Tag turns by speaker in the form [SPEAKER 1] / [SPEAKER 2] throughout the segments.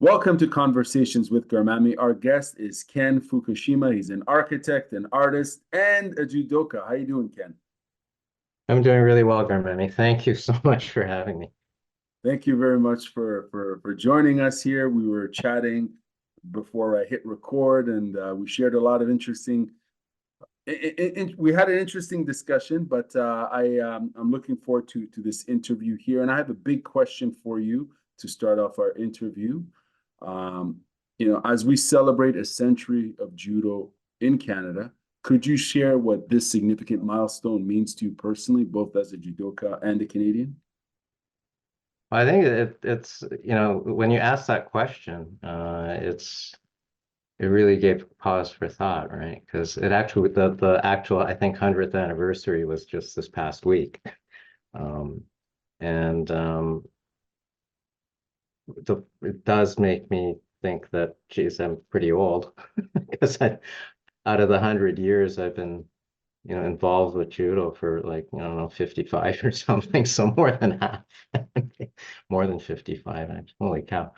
[SPEAKER 1] Welcome to Conversations with Garmami. Our guest is Ken Fukushima. He's an architect, an artist, and a judoka. How you doing, Ken?
[SPEAKER 2] I'm doing really well, Garmani. Thank you so much for having me.
[SPEAKER 1] Thank you very much for joining us here. We were chatting before I hit record, and we shared a lot of interesting. We had an interesting discussion, but I'm looking forward to this interview here. And I have a big question for you to start off our interview. Um, as we celebrate a century of judo in Canada, could you share what this significant milestone means to you personally, both as a judoka and a Canadian?
[SPEAKER 2] I think it's when you ask that question, it really gave pause for thought, right? Because it actually the actual I think 100th anniversary was just this past week, um, and it does make me think that, geez, I'm pretty old because out of the 100 years I've been involved with judo for like, I don't know, 55 or something. So more than half, more than 55. Holy cow.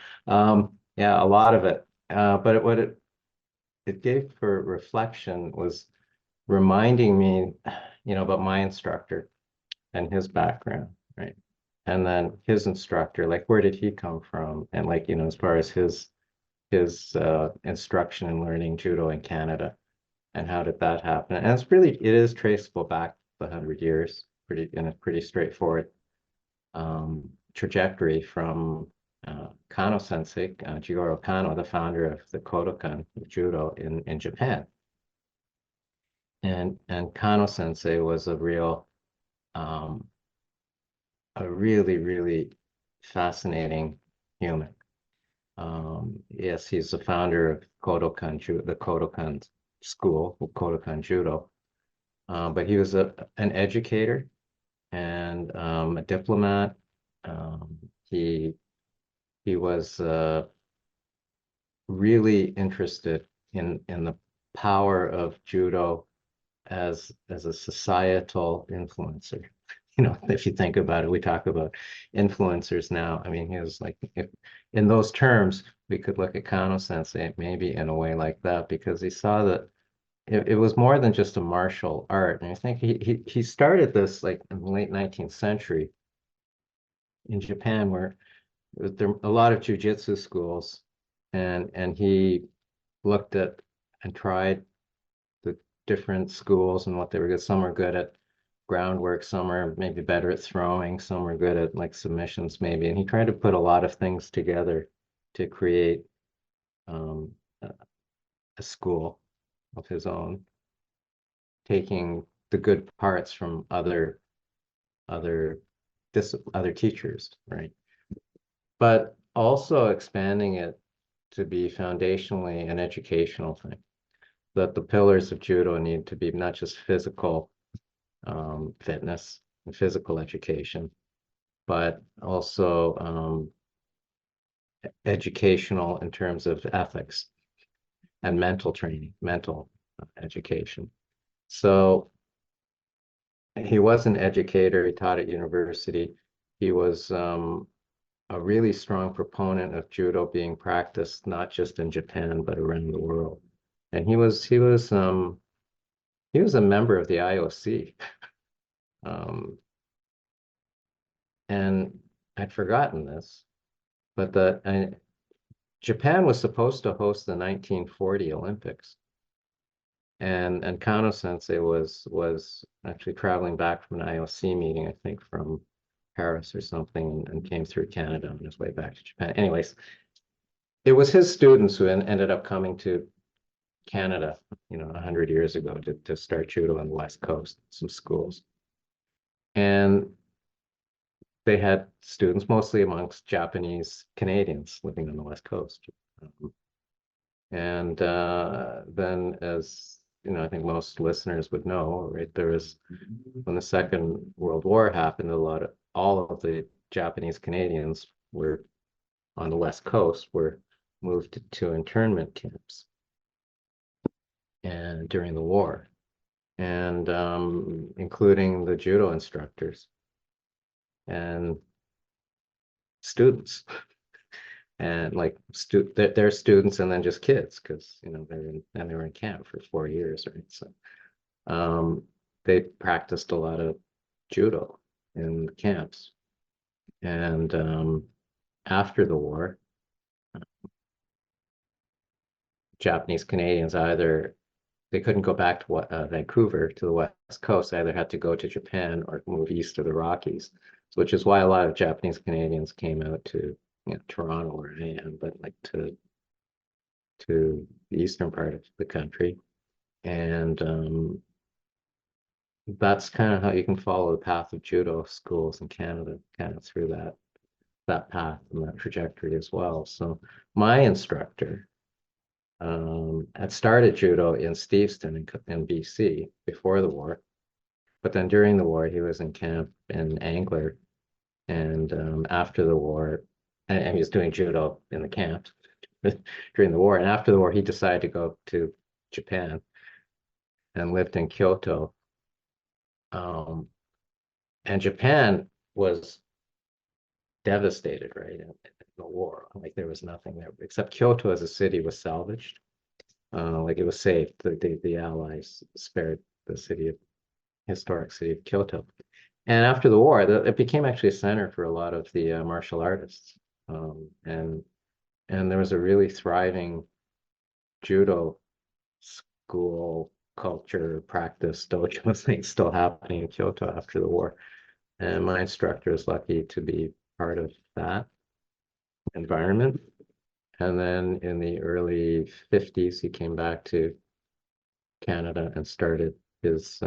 [SPEAKER 2] Yeah, a lot of it. But what it gave for reflection was reminding me, about my instructor and his background, right? And then his instructor, like where did he come from? And like, as far as his instruction and learning judo in Canada. And how did that happen? And it is traceable back the 100 years, in a pretty straightforward trajectory from Kano Sensei, Jigoro Kano, the founder of the Kodokan of judo in Japan. And Kano Sensei was a really, really fascinating human. Yes, he's the founder of the Kodokan school, Kodokan Judo. But he was an educator and a diplomat. Um, he he was really interested in the power of judo as a societal influencer. If you think about it, we talk about influencers now. I mean, he was like, in those terms, we could look at Kano Sensei maybe in a way like that, because he saw that it was more than just a martial art. And I think he started this like in the late 19th century in Japan, where there were a lot of jujitsu schools, and he looked at and tried the different schools and what they were good. Some are good at groundwork, some are maybe better at throwing, some are good at like submissions maybe. And he tried to put a lot of things together to create um, a school of his own, taking the good parts from other other teachers, right? But also expanding it to be foundationally an educational thing. That the pillars of judo need to be not just physical fitness and physical education, but also educational in terms of ethics and mental training, mental education. So he was an educator. He taught at university. He was a really strong proponent of judo being practiced not just in Japan but around the world. And he was a member of the IOC. Um, and I'd forgotten this, but Japan was supposed to host the 1940 Olympics. And Kano Sensei was actually traveling back from an IOC meeting, I think from Paris or something, and came through Canada on his way back to Japan. Anyways, it was his students who ended up coming to Canada, 100 years ago to start judo on the West Coast, some schools. And they had students mostly amongst Japanese Canadians living on the West Coast. And then, as I think most listeners would know, right, when the Second World War happened, all of the Japanese Canadians were on the West Coast were moved to internment camps and during the war, and including the judo instructors and students. and like they're students and then just kids, because you know they were in camp for 4 years, right? So they practiced a lot of judo in the camps, and after the war, Japanese Canadians either they couldn't go back to Vancouver to the west coast. They either had to go to Japan or move east of the Rockies, which is why a lot of Japanese Canadians came out to, you know, Toronto where I am, but like to the eastern part of the country. And that's kind of how you can follow the path of judo schools in Canada, kind of through that path and that trajectory as well. So my instructor had started judo in Steveston in BC before the war, but then during the war he was in camp in Angler, and after the war, and he was doing judo in the camp during the war, and after the war he decided to go to Japan and lived in Kyoto. And Japan was devastated, right, in the war. Like there was nothing there except Kyoto as a city was salvaged. Like it was saved. The Allies spared the historic city of Kyoto. And after the war, it became actually a center for a lot of the martial artists. And there was a really thriving judo school culture practice dojo thing still happening in Kyoto after the war. And my instructor is lucky to be part of that environment. And then in the early 50s, he came back to Canada and started his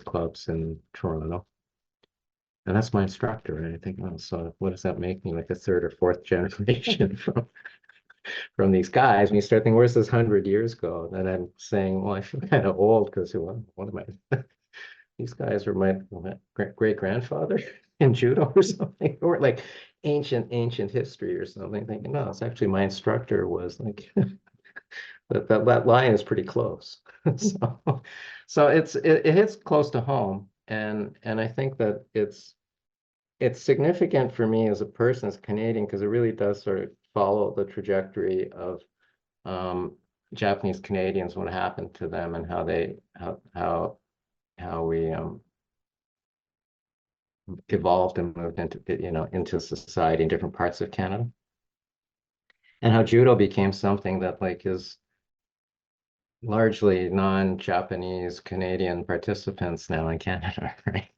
[SPEAKER 2] clubs in Toronto. And that's my instructor. And I think, oh, so what does that make me, like a third or fourth generation from these guys? And you start thinking, where's this 100 years go? And I'm saying, well, I feel kind of old because what am I? These guys were my great grandfather in judo or something, or like ancient history or something. Thinking, no, it's actually my instructor was like that line is pretty close. So it hits close to home, and I think that it's significant for me as a person, as a Canadian, because it really does sort of follow the trajectory of Japanese Canadians, what happened to them, and how we evolved and moved into, you know, into society in different parts of Canada, and how judo became something that like is largely non-Japanese Canadian participants now in Canada, right?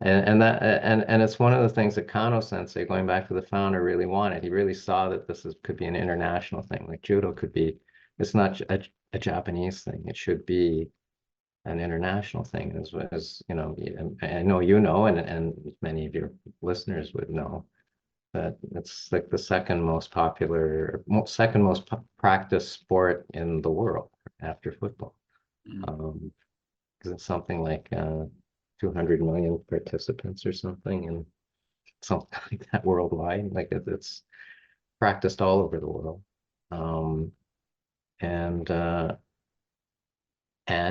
[SPEAKER 2] And it's one of the things that Kano Sensei, going back to the founder, really wanted. He really saw that could be an international thing. Like judo could be, it's not a Japanese thing. It should be an international thing, as you know. I know you know, and many of your listeners would know that it's like the second most popular, second most practiced sport in the world after football. Because it's something like 200 million participants or something, and something like that worldwide. Like it's practiced all over the world, and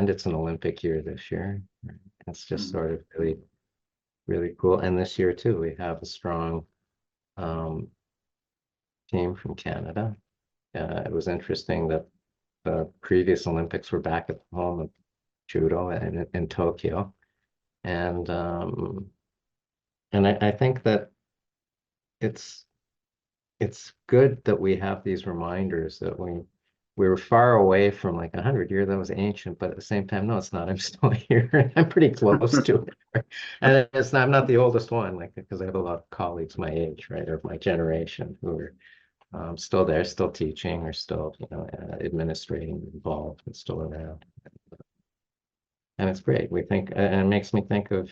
[SPEAKER 2] it's an Olympic year this year. It's just sort of really cool. And this year too, we have a strong team from Canada. It was interesting that the previous Olympics were back at home of judo in Tokyo, and I think that it's good that we have these reminders that we were far away from like 100 years. That was ancient, but at the same time, no, it's not. I'm still here. I'm pretty close to it, and I'm not the oldest one, like, because I have a lot of colleagues my age, right, or my generation, who are still there, still teaching, or still, you know, administrating, involved, and still around. And it's great. We think, and it makes me think of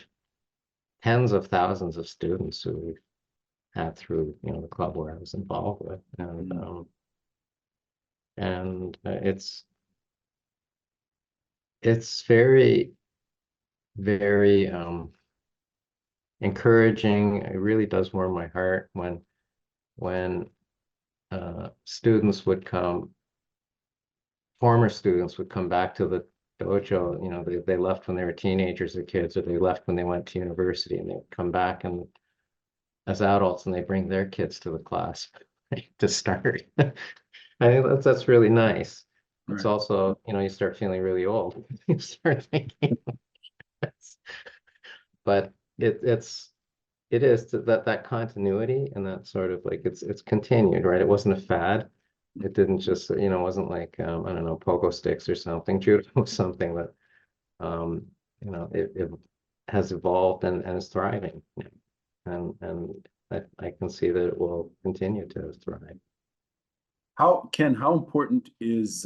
[SPEAKER 2] tens of thousands of students who we've had through, you know, the club where I was involved with, and it's very, very encouraging. It really does warm my heart when students would come, former students would come back to the dojo. You know, they left when they were teenagers or kids, or they left when they went to university, and they would come back and as adults, and they bring their kids to the class. to start. I think that's really nice. It's
[SPEAKER 1] Right.
[SPEAKER 2] also, you start feeling really old. You start thinking, but it is that continuity and that sort of like it's continued, right? It wasn't a fad. It didn't just, wasn't like I don't know, pogo sticks or something. Judo was something that um, it has evolved and is thriving. And I can see that it will continue to thrive.
[SPEAKER 1] How important is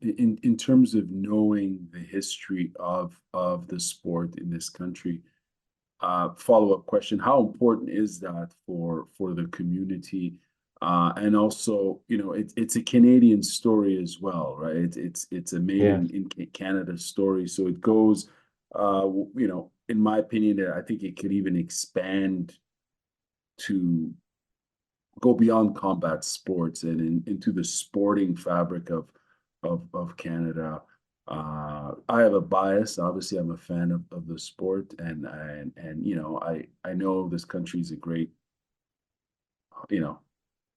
[SPEAKER 1] in terms of knowing the history of the sport in this country? Follow-up question: how important is that for the community? And also, it's a Canadian story as well, right? It's a made
[SPEAKER 2] Yeah.
[SPEAKER 1] in Canada story, so it goes. In my opinion, I think it could even expand to go beyond combat sports and into the sporting fabric of Canada. I have a bias. Obviously, I'm a fan of the sport, and I know this country is a great. You know,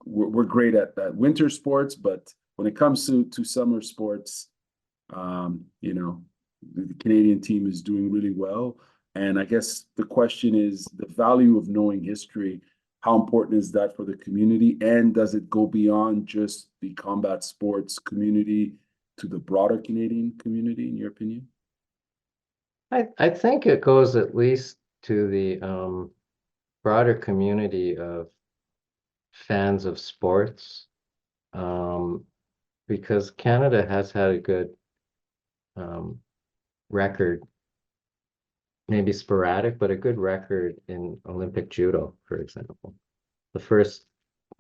[SPEAKER 1] we're great at winter sports, but when it comes to summer sports, the Canadian team is doing really well. And I guess the question is the value of knowing history. How important is that for the community? And does it go beyond just the combat sports community to the broader Canadian community, in your opinion?
[SPEAKER 2] I think it goes at least to the broader community of fans of sports, um, because Canada has had a good um, record, maybe sporadic, but a good record in Olympic judo, for example. The first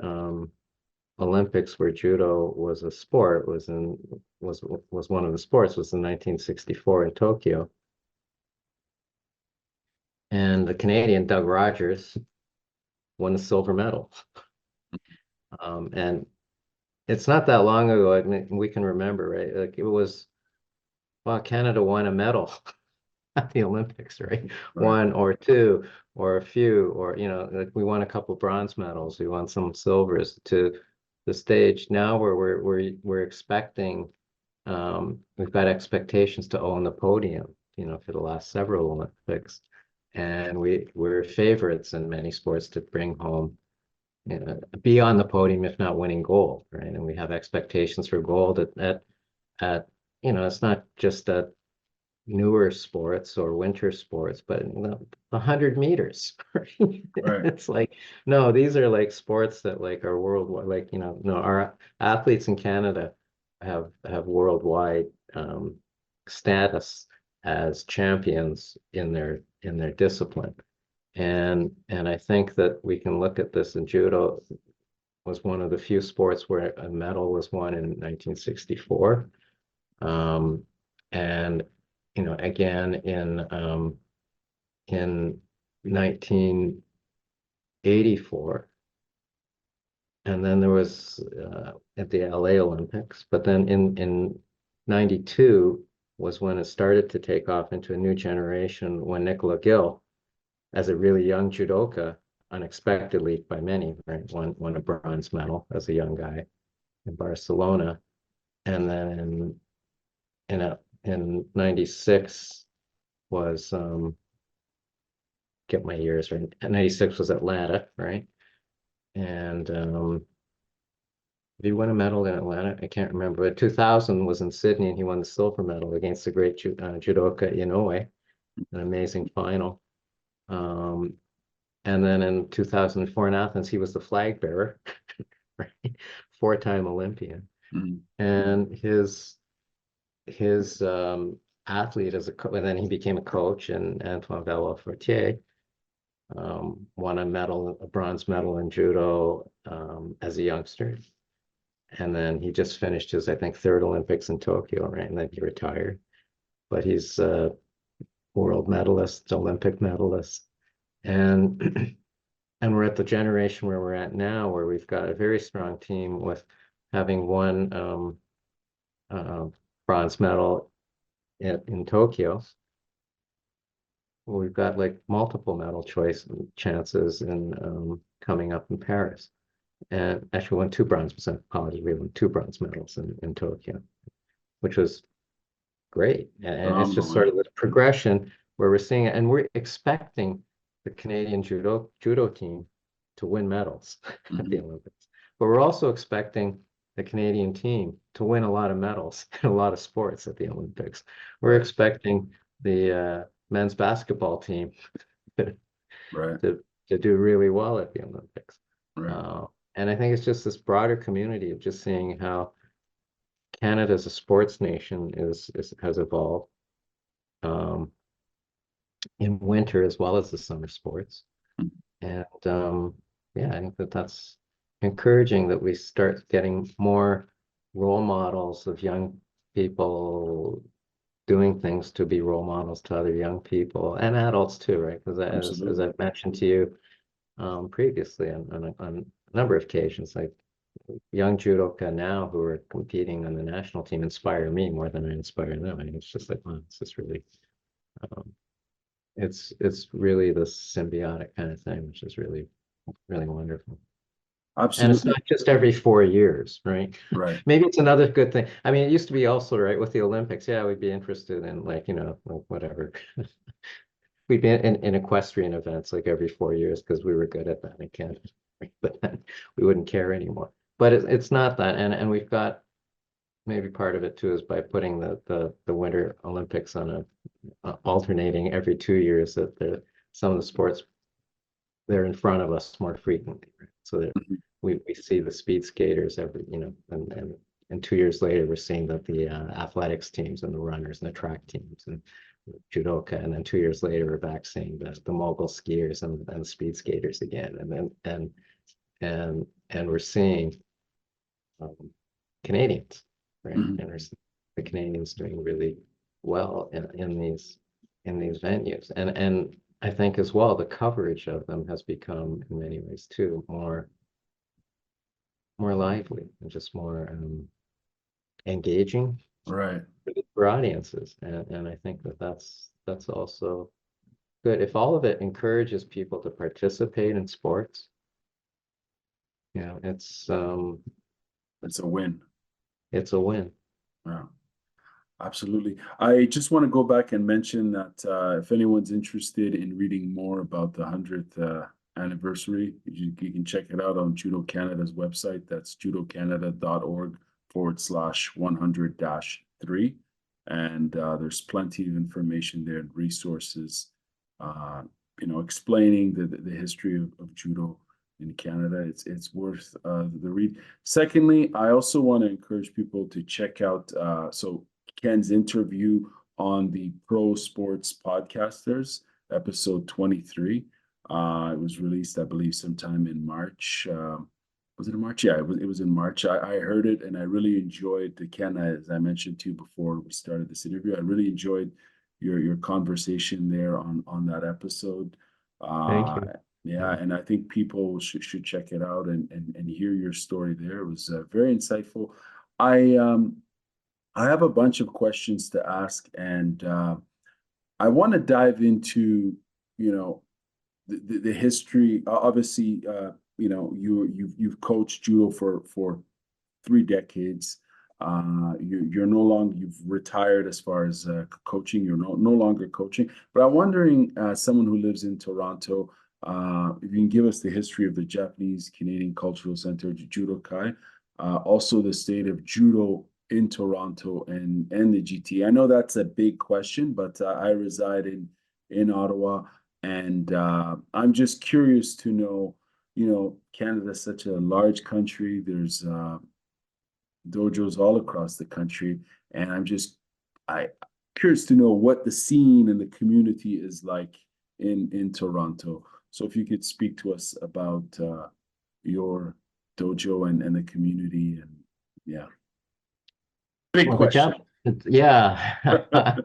[SPEAKER 2] um, Olympics where judo was a sport was one of the sports was in 1964 in Tokyo. And the Canadian Doug Rogers won the silver medal. And it's not that long ago, I mean, we can remember, right? Like it was, well, Canada won a medal at the Olympics, right?
[SPEAKER 1] Right.
[SPEAKER 2] One or two or a few, or, like we won a couple bronze medals, we won some silvers to the stage now where we're expecting, we've got expectations to own the podium, for the last several Olympics. And we're favorites in many sports to bring home, be on the podium, if not winning gold, right? And we have expectations for gold at it's not just at newer sports or winter sports, but 100 meters. Right?
[SPEAKER 1] Right.
[SPEAKER 2] It's like, no, these are like sports that like are worldwide, like, no, our athletes in Canada have worldwide status as champions in their discipline. And I think that we can look at this in judo was one of the few sports where a medal was won in 1964. And again in 1984, and then there was at the LA Olympics, but then in 92 was when it started to take off into a new generation when Nicola Gill, as a really young judoka, unexpectedly by many, right, won a bronze medal as a young guy in Barcelona. And then in 96 was get my years right. 96 was Atlanta, right? And did he win a medal in Atlanta? I can't remember. But 2000 was in Sydney, and he won the silver medal against the great judoka Inoue, an amazing final. And then in 2004 in Athens, he was the flag bearer, right? Four-time Olympian.
[SPEAKER 1] Mhm.
[SPEAKER 2] And his athlete as and then he became a coach, and Antoine Valois-Fortier won a bronze medal in judo as a youngster. And then he just finished his, I think, third Olympics in Tokyo, right? And then he retired. But he's a world medalist, Olympic medalist. And and we're at the generation where we're at now, where we've got a very strong team with having won uh, bronze medal in Tokyo. Well, we've got like multiple medal choice chances in coming up in Paris. and actually won 2 bronze medals. Apologies, we won 2 bronze medals in Tokyo, which was great. And it's just
[SPEAKER 1] Phenomenal.
[SPEAKER 2] sort of the progression where we're seeing it, and we're expecting the Canadian judo team to win medals at the
[SPEAKER 1] Mhm.
[SPEAKER 2] Olympics. But we're also expecting the Canadian team to win a lot of medals in a lot of sports at the Olympics. We're
[SPEAKER 1] Right,
[SPEAKER 2] expecting the men's basketball team to,
[SPEAKER 1] right,
[SPEAKER 2] to do really well at the Olympics.
[SPEAKER 1] right.
[SPEAKER 2] And I think it's just this broader community of just seeing how Canada as a sports nation has evolved um, in winter as well as the summer sports.
[SPEAKER 1] Mhm.
[SPEAKER 2] And yeah, I think that that's encouraging that we start getting more role models of young people doing things to be role models to other young people and adults too, right? Because as
[SPEAKER 1] Absolutely.
[SPEAKER 2] I've mentioned to you previously on a number of occasions, like young judoka now who are competing on the national team inspire me more than I inspire them. I mean, it's just like, wow, it's just really um, it's really the symbiotic kind of thing, which is really, really wonderful. And it's
[SPEAKER 1] Absolutely.
[SPEAKER 2] not just every 4 years, right?
[SPEAKER 1] Right.
[SPEAKER 2] Maybe it's another good thing. I mean, it used to be also, right, with the Olympics, yeah, we'd be interested in like, like whatever. We'd be in equestrian events like every 4 years because we were good at that in Canada. But then we wouldn't care anymore. But it's not that. And we've got maybe part of it too is by putting the Winter Olympics on alternating every 2 years that some of the sports they're in front of us more frequently, right? So that
[SPEAKER 1] Mhm.
[SPEAKER 2] we see the speed skaters every, and 2 years later we're seeing that the athletics teams and the runners and the track teams and judoka, and then 2 years later we're back seeing the mogul skiers and the speed skaters again, and we're seeing um, Canadians, right?
[SPEAKER 1] Mhm.
[SPEAKER 2] And we're seeing the Canadians doing really well in these venues, and I think as well the coverage of them has become in many ways too more lively and just more engaging
[SPEAKER 1] Right.
[SPEAKER 2] for audiences, and I think that's also good if all of it encourages people to participate in sports.
[SPEAKER 1] It's a win.
[SPEAKER 2] It's a win.
[SPEAKER 1] Yeah. Absolutely. I just want to go back and mention that if anyone's interested in reading more about the 100th anniversary, you can check it out on Judo Canada's website. That's judocanada.org/100-3. And there's plenty of information there and resources, uh, explaining the history of judo in Canada. It's worth the read. Secondly, I also want to encourage people to check out, Ken's interview on the Pro Sports Podcasters, episode 23. It was released, I believe, sometime in March. Was it in March? Yeah, it was in March. I heard it and I really enjoyed the Ken, as I mentioned to you before we started this interview. I really enjoyed your conversation there on that episode.
[SPEAKER 2] Thank
[SPEAKER 1] Uh,
[SPEAKER 2] you.
[SPEAKER 1] yeah,
[SPEAKER 2] Yeah.
[SPEAKER 1] and I think people should check it out and hear your story there. It was very insightful. I um I have a bunch of questions to ask, and I want to dive into, you know, the history. Obviously, you've coached judo for 3 decades. You're no longer you've retired as far as coaching. You're no longer coaching. But I'm wondering, someone who lives in Toronto, if you can give us the history of the Japanese Canadian Cultural Center, Judokai, also the state of judo in Toronto and the GTA. I know that's a big question, but I reside in Ottawa, and I'm just curious to know. Canada's such a large country. There's dojos all across the country, and I curious to know what the scene and the community is like in Toronto. So if you could speak to us about your dojo and the community, and yeah, big
[SPEAKER 2] Well,
[SPEAKER 1] question.
[SPEAKER 2] yeah.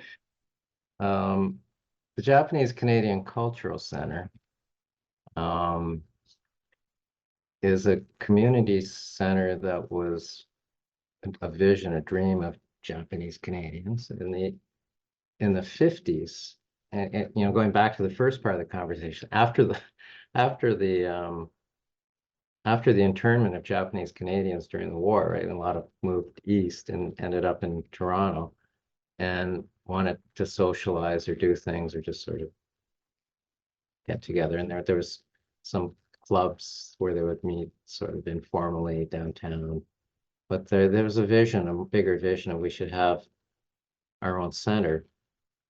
[SPEAKER 2] Um, the Japanese Canadian Cultural Center um, is a community center that was a vision, a dream of Japanese Canadians in the 50s. And going back to the first part of the conversation, after the after the internment of Japanese Canadians during the war, right, and a lot of moved east and ended up in Toronto and wanted to socialize or do things or just sort of get together. And there was some clubs where they would meet sort of informally downtown. But there was a vision, a bigger vision, and we should have our own center.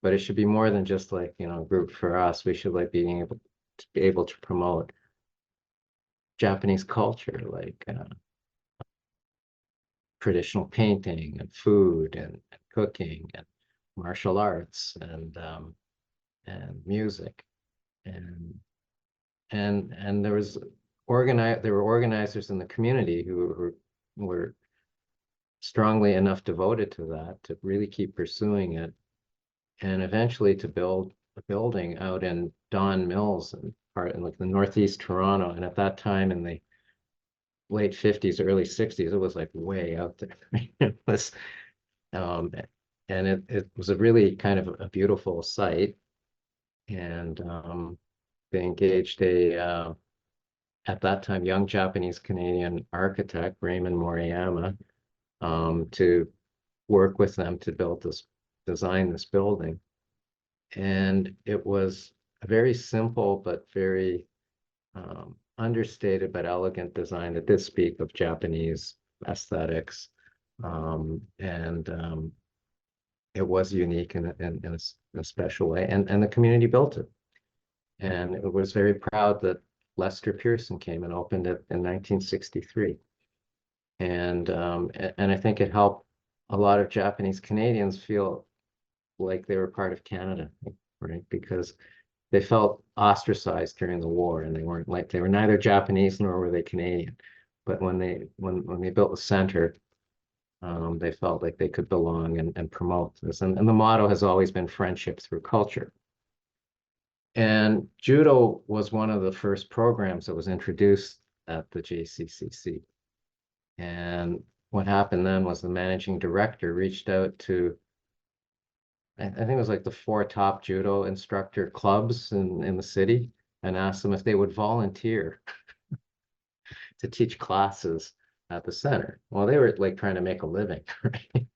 [SPEAKER 2] But it should be more than just like, you know, a group for us. We should like being able to promote Japanese culture, like traditional painting and food and cooking and martial arts and music and there was there were organizers in the community who were strongly enough devoted to that to really keep pursuing it and eventually to build a building out in Don Mills and part in like the northeast Toronto. And at that time in the late 50s, early 60s, it was like way out there. It was and it was a really kind of a beautiful site. And they engaged a at that time young Japanese Canadian architect, Raymond Moriyama, to work with them to design this building. And it was a very simple but very understated but elegant design that did speak of Japanese aesthetics. It was unique in a special way, and the community built it. And it was very proud that Lester Pearson came and opened it in 1963. And I think it helped a lot of Japanese Canadians feel like they were part of Canada, right? Because they felt ostracized during the war, and they were neither Japanese nor were they Canadian. But when they built the center, they felt like they could belong and promote this. And the motto has always been friendship through culture. And judo was one of the first programs that was introduced at the JCCC. And what happened then was the managing director reached out to, I think it was like the 4 top judo instructor clubs in the city, and asked them if they would volunteer to teach classes at the center. Well, they were like trying to make a living, right?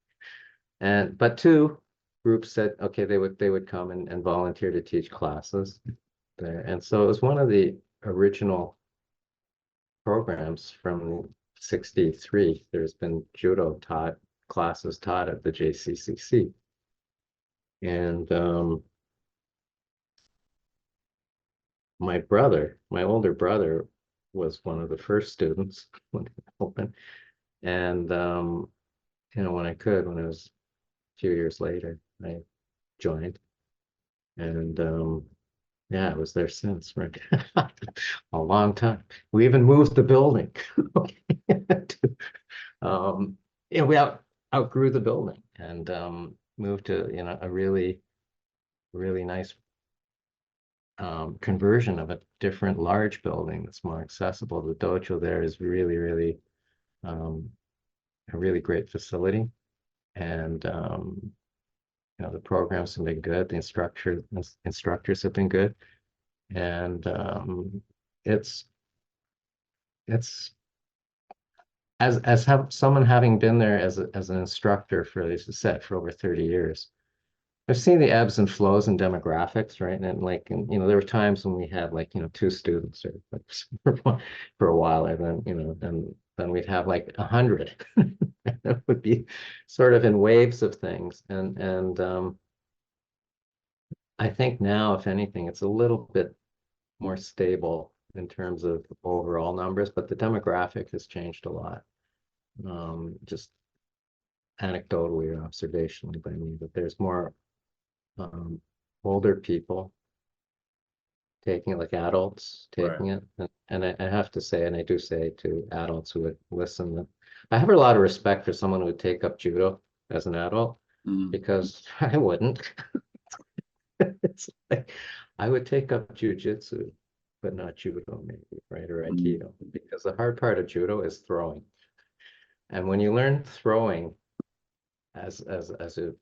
[SPEAKER 2] But 2 groups said, okay, they would come and volunteer to teach classes there. And so it was one of the original programs from 63. There's been judo classes taught at the JCCC. And my older brother was one of the first students when it opened. And you know, when I was a few years later, I joined. And yeah, I was there since, right? A long time. We even moved the building. Yeah, we outgrew the building and moved to, you know, a really nice conversion of a different large building that's more accessible. The dojo there is really a really great facility, and you know, the programs have been good. The instructors have been good, and it's someone having been there as an instructor for, as I said, for over 30 years. I've seen the ebbs and flows in demographics, right? And like, you know, there were times when we had like, you know, 2 students or like, for a while, and then, you know, then we'd have like 100. It would be sort of in waves of things. And I think now, if anything, it's a little bit more stable in terms of overall numbers, but the demographic has changed a lot. Just anecdotally or observationally by me, that there's more older people taking it, like adults taking it. And I have to say, and I do say to adults who would listen, that I have a lot of respect for someone who would take up judo as an adult, because I wouldn't. It's like, I would take up jujitsu, but not judo, maybe, right? Or aikido, because the hard part of judo is throwing. And when you learn throwing as a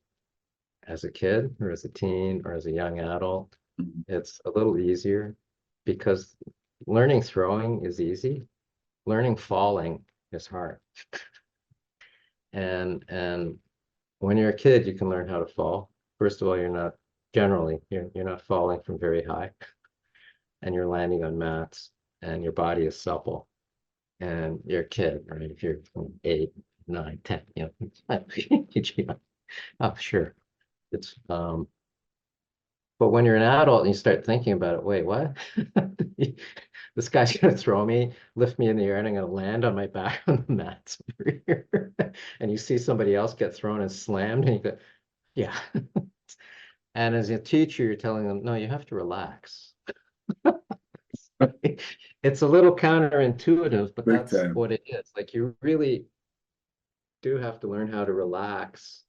[SPEAKER 2] kid or as a teen or as a young adult, it's a little easier, because learning throwing is easy, learning falling is hard. And when you're a kid, you can learn how to fall. First of all, you're not falling from very high, and you're landing on mats, and your body is supple, and you're a kid, right? If you're 8, 9, 10, oh, sure. It's but when you're an adult and you start thinking about it, wait, what? This guy's gonna throw me, lift me in the air, and I'm gonna land on my back on the mats over here. And you see somebody else get thrown and slammed, and you go, yeah. And as a teacher, you're telling them, no, you have to relax. It's a little counterintuitive, but
[SPEAKER 1] Big
[SPEAKER 2] that's
[SPEAKER 1] time.
[SPEAKER 2] what it is. Like you really do have to learn how to relax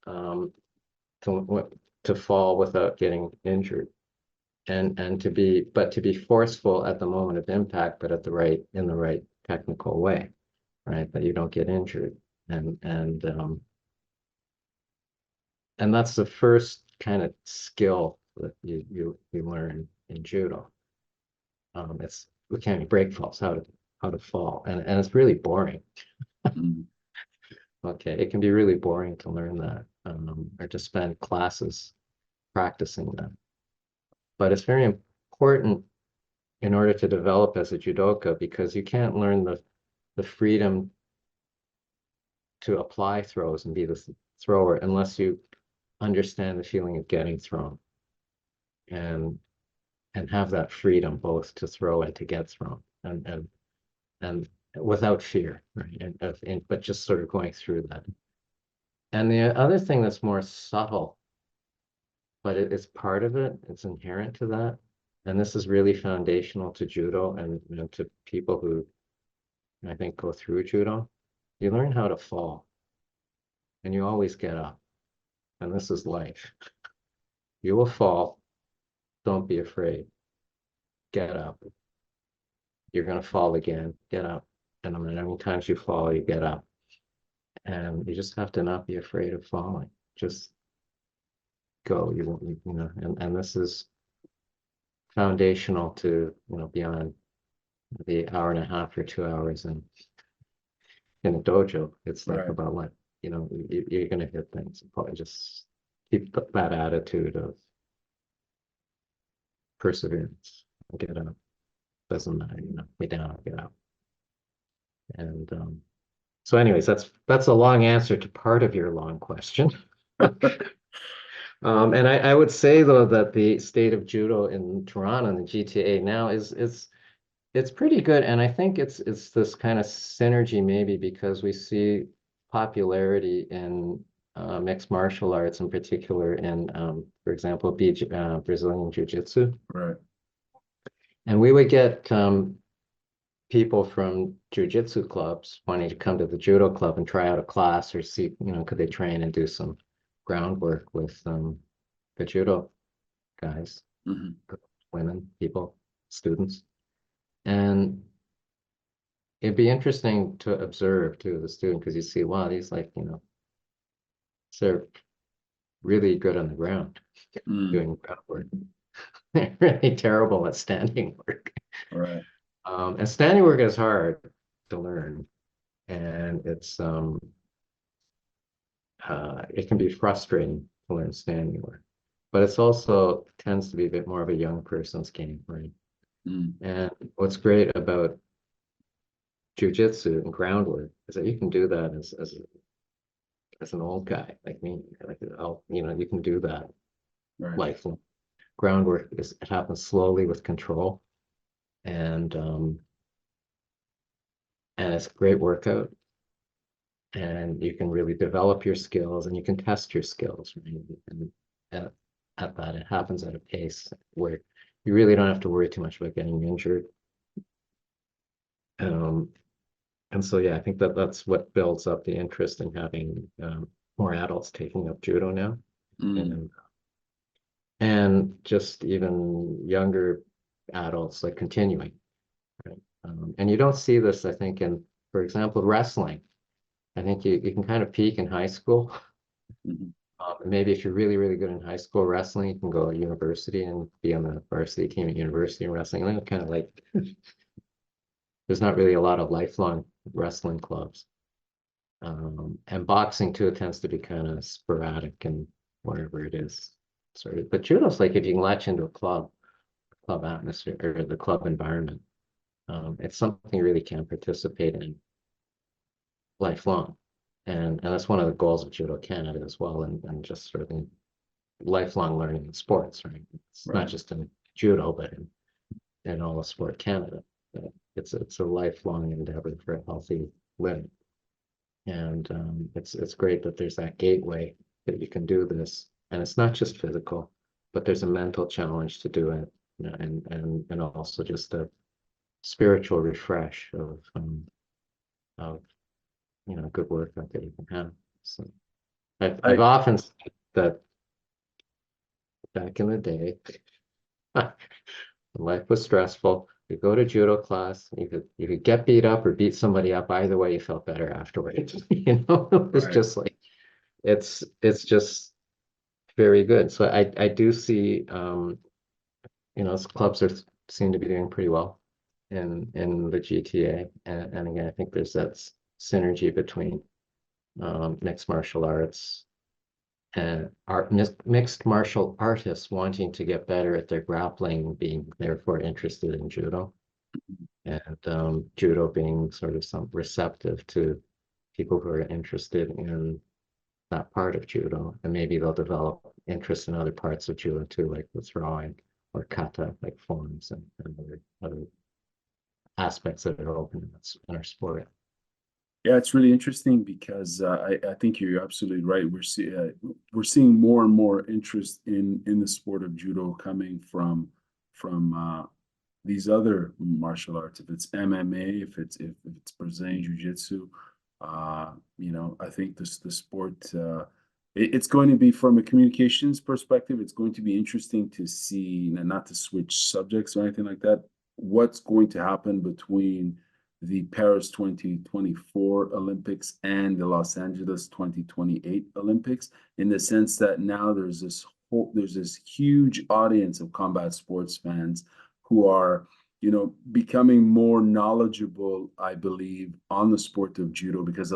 [SPEAKER 2] to fall without getting injured. And to be forceful at the moment of impact, but in the right technical way, right? That you don't get injured. And that's the first kind of skill that you learn in judo. It's mechanic break falls, how to fall. And it's really boring.
[SPEAKER 1] Mm.
[SPEAKER 2] Okay, it can be really boring to learn that, or to spend classes practicing that. But it's very important in order to develop as a judoka, because you can't learn the freedom to apply throws and be the thrower unless you understand the feeling of getting thrown and have that freedom both to throw and to get thrown and without fear, right? But just sort of going through that. And the other thing that's more subtle, but it's part of it, it's inherent to that. And this is really foundational to judo and to people who I think go through judo. You learn how to fall, and you always get up. And this is life. You will fall. Don't be afraid. Get up. You're going to fall again. Get up. And no matter how many times you fall, you get up. And you just have to not be afraid of falling. Just go. And this is foundational to, beyond the hour and a half or 2 hours in a dojo. It's like
[SPEAKER 1] Right.
[SPEAKER 2] about what, you're going to hit things. Probably just keep that attitude of perseverance. Get up. Doesn't matter, get down, get up. And so anyways, that's a long answer to part of your long question. And I would say though that the state of judo in Toronto and the GTA now is it's pretty good. And I think it's this kind of synergy maybe because we see popularity in mixed martial arts, in particular in, for example, Brazilian Jiu-Jitsu.
[SPEAKER 1] Right.
[SPEAKER 2] And we would get people from jiu-jitsu clubs wanting to come to the judo club and try out a class or see, could they train and do some groundwork with the judo guys,
[SPEAKER 1] Mm-hmm.
[SPEAKER 2] women, people, students. And it'd be interesting to observe too, the student, because you see, wow, these they're really good on the ground doing groundwork. They're really terrible at standing work.
[SPEAKER 1] Right.
[SPEAKER 2] And standing work is hard to learn, and it can be frustrating to learn standing work, but it's also tends to be a bit more of a young person's game, right? And what's great about jujitsu and groundwork is that you can do that as an old guy like me, you can do that
[SPEAKER 1] Right.
[SPEAKER 2] lifelong. Groundwork it happens slowly with control, and it's a great workout, and you can really develop your skills and you can test your skills, right? And at that, it happens at a pace where you really don't have to worry too much about getting injured. And so, yeah, I think that's what builds up the interest in having more adults taking up judo now, and just even younger adults like continuing, right? And you don't see this, I think, in, for example, wrestling. I think you can kind of peak in high school. Maybe if you're really, really good in high school wrestling, you can go to university and be on the varsity team at university in wrestling. And then kind of like there's not really a lot of lifelong wrestling clubs. And boxing too tends to be kind of sporadic and whatever it is. Sort of, but judo's like if you can latch into a club atmosphere or the club environment, it's something you really can participate in lifelong. And that's one of the goals of Judo Canada as well, and just sort of lifelong learning in sports, right? It's not just in judo, but in all of sport Canada. It's a lifelong endeavor for a healthy living. And it's great that there's that gateway that you can do this. And it's not just physical, but there's a mental challenge to do it, you know, and also just a spiritual refresh of you know, good work that you can have. So I've often said that back in the day, when life was stressful, you go to judo class, you could get beat up or beat somebody up. Either way, you felt better afterwards. You know, it was just like it's just very good. So I do see you know, clubs seem to be doing pretty well in the GTA. And again, I think there's that synergy between mixed martial arts and mixed martial artists wanting to get better at their grappling, being therefore interested in judo, and judo being sort of some receptive to people who are interested in that part of judo, and maybe they'll develop interest in other parts of judo too, like the throwing or kata, like forms and other aspects that are open in our sport.
[SPEAKER 1] Yeah, it's really interesting because I think you're absolutely right. We're seeing more and more interest in the sport of judo coming from these other martial arts. If it's MMA, if it's Brazilian Jiu-Jitsu, you know, I think the sport it's going to be, from a communications perspective, it's going to be interesting to see, not to switch subjects or anything like that, what's going to happen between the Paris 2024 Olympics and the Los Angeles 2028 Olympics, in the sense that now there's this huge audience of combat sports fans who are, you know, becoming more knowledgeable, I believe, on the sport of judo, because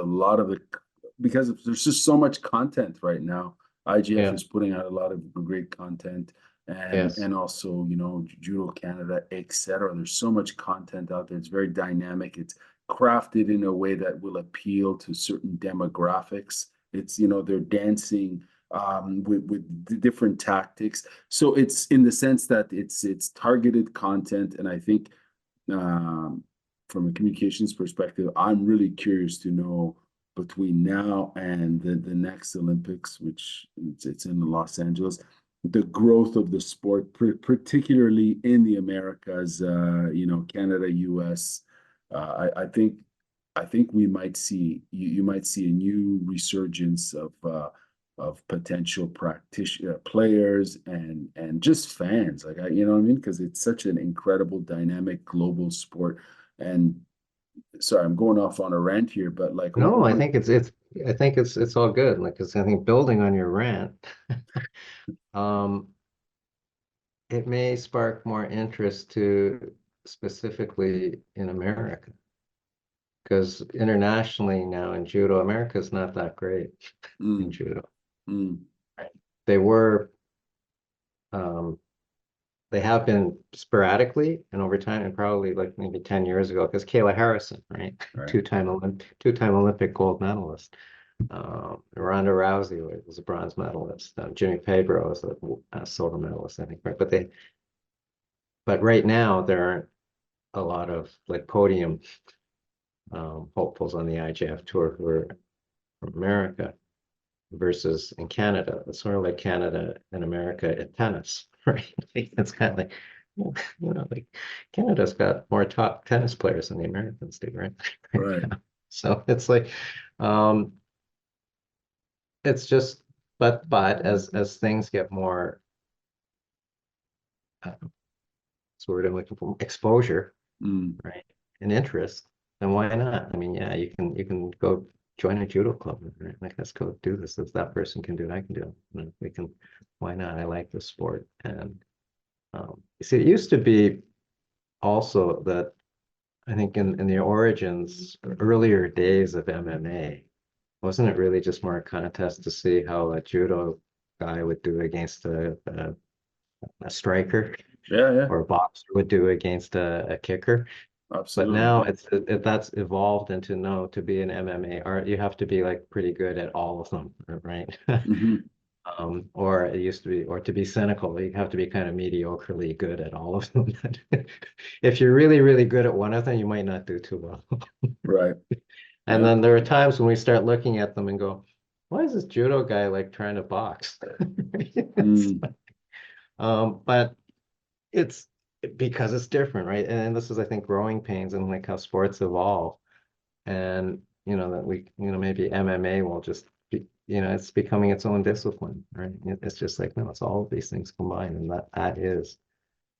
[SPEAKER 1] there's just so much content right now. IGF is putting out a lot of great content. And also, you know, Judo Canada, etc. There's so much content out there. It's very dynamic. It's crafted in a way that will appeal to certain demographics. It's, you know, they're dancing with different tactics. So it's in the sense that it's targeted content. And I think from a communications perspective, I'm really curious to know, between now and the next Olympics, which it's in Los Angeles, the growth of the sport, particularly in the Americas, you know, Canada, US. I think we might see, you might see a new resurgence of potential practitioner players and just fans, like, you know what I mean, because it's such an incredible, dynamic global sport. And sorry, I'm going off on a rant here, but like,
[SPEAKER 2] no, I think it's all good. Like, because I think building on your rant, it may spark more interest to specifically in America, because internationally now in judo, America's not that great in judo. They were, they have been sporadically and over time, and probably like maybe 10 years ago, because Kayla Harrison, right? Two-time Olympic gold medalist. Ronda Rousey was a bronze medalist. Jimmy Pedro was a silver medalist, I think, right? But right now there aren't a lot of like podium hopefuls on the IJF tour who are from America, versus in Canada. It's sort of like Canada and America at tennis, right? It's kind of like, you know, like Canada's got more top tennis players than the Americans do, right?
[SPEAKER 1] Right.
[SPEAKER 2] So it's like, it's just, but as things get more, sort of looking for exposure, right, and interest, then why not? I mean, yeah, you can go join a judo club, right? Like, let's go do this. If that person can do it, I can do it. We can, why not? I like the sport. And you see, it used to be also that I think in the origins, earlier days of MMA, wasn't it really just more a contest to see how a judo guy would do against a striker,
[SPEAKER 1] Yeah, yeah,
[SPEAKER 2] or a boxer would do against a kicker? But
[SPEAKER 1] absolutely.
[SPEAKER 2] now that's evolved into, no, to be an MMA art, you have to be like pretty good at all of them, right?
[SPEAKER 1] Hmm.
[SPEAKER 2] Or it used to be, or to be cynical, you have to be kind of mediocrely good at all of them. If you're really, really good at one of them, you might not do too well.
[SPEAKER 1] Right.
[SPEAKER 2] And
[SPEAKER 1] Yeah.
[SPEAKER 2] then there are times when we start looking at them and go, why is this judo guy like trying to box?
[SPEAKER 1] Mm.
[SPEAKER 2] But it's because it's different, right? And this is, I think, growing pains and like how sports evolve. And that maybe MMA will just be, it's becoming its own discipline, right? It's just like, no, it's all of these things combined, and that is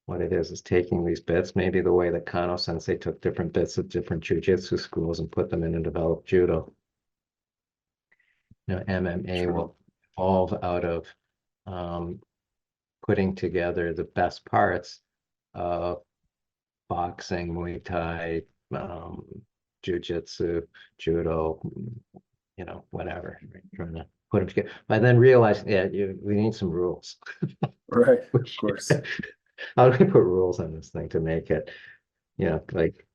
[SPEAKER 2] what it is taking these bits, maybe the way that Kano Sensei took different bits of different jujitsu schools and put them in and developed judo. MMA
[SPEAKER 1] True.
[SPEAKER 2] will evolve out of um, putting together the best parts of boxing, Muay Thai, jujitsu, judo, whatever, right? Trying to put them together. But then realize, yeah, we need some rules.
[SPEAKER 1] Right. Of course.
[SPEAKER 2] How do we put rules on this thing to make it, like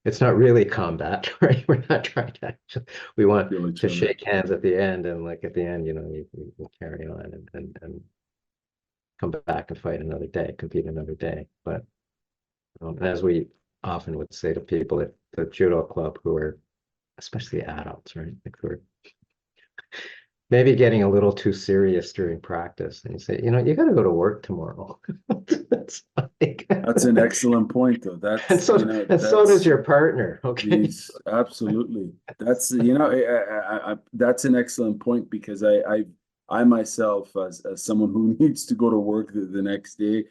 [SPEAKER 2] it's not really combat, right? We're not trying to actually, we want
[SPEAKER 1] Kill each
[SPEAKER 2] to
[SPEAKER 1] other.
[SPEAKER 2] shake hands at the end, and like at the end, you carry on and come back and fight another day, compete another day. But as we often would say to people at the judo club, who are especially adults, right? Like, who are maybe getting a little too serious during practice, and you say, you got to go to work tomorrow. It's like,
[SPEAKER 1] That's an excellent point, though.
[SPEAKER 2] and
[SPEAKER 1] That's,
[SPEAKER 2] so does your partner. Okay.
[SPEAKER 1] these absolutely. That's, that's an excellent point because I myself, as someone who needs to go to work the next day,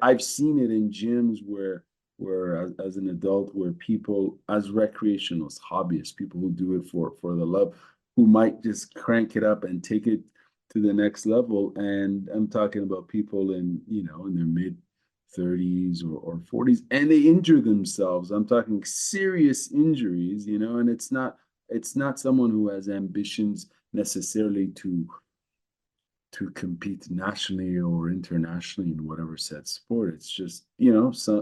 [SPEAKER 1] I've seen it in gyms where as an adult, where people, as recreationals, hobbyists, people who do it for the love, who might just crank it up and take it to the next level. And I'm talking about people in their mid 30s or 40s, and they injure themselves. I'm talking serious injuries, and it's not someone who has ambitions necessarily to compete nationally or internationally in whatever set sport. It's just,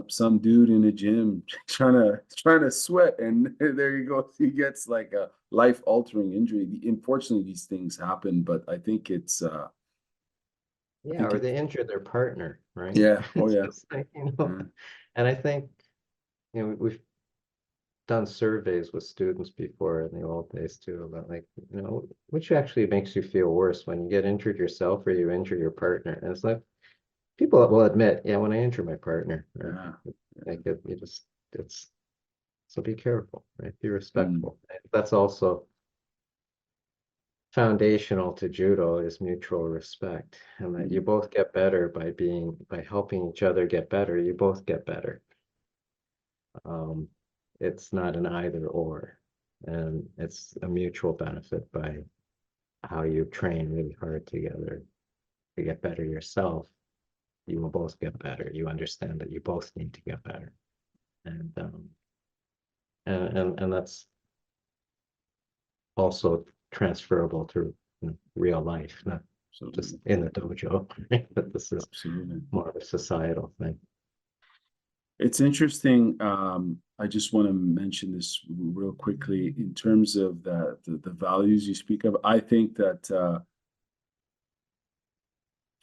[SPEAKER 1] some dude in a gym trying to sweat, and there you go. He gets like a life-altering injury. Unfortunately, these things happen, but I think I
[SPEAKER 2] Yeah,
[SPEAKER 1] think
[SPEAKER 2] or
[SPEAKER 1] it's
[SPEAKER 2] they injure their partner, right?
[SPEAKER 1] yeah. Oh
[SPEAKER 2] It's
[SPEAKER 1] yeah.
[SPEAKER 2] just like,
[SPEAKER 1] Yeah.
[SPEAKER 2] and I think, we've done surveys with students before in the old days too, about like, which actually makes you feel worse, when you get injured yourself or you injure your partner. And it's like, people will admit, yeah, when I injure my partner, right?
[SPEAKER 1] Yeah.
[SPEAKER 2] Like it's, so be careful, right? Be
[SPEAKER 1] Mm.
[SPEAKER 2] respectful. That's also foundational to judo, is mutual respect, and that you
[SPEAKER 1] Mm.
[SPEAKER 2] both get better by helping each other get better. You both get better. Um, it's not an either or, and it's a mutual benefit by how you train really hard together to get better yourself. You will both get better. You understand that you both need to get better, and that's also transferable to real life, not just
[SPEAKER 1] Absolutely.
[SPEAKER 2] in the dojo, right? But this is
[SPEAKER 1] Absolutely.
[SPEAKER 2] more of a societal thing.
[SPEAKER 1] It's interesting. I just want to mention this real quickly in terms of the values you speak of. I think that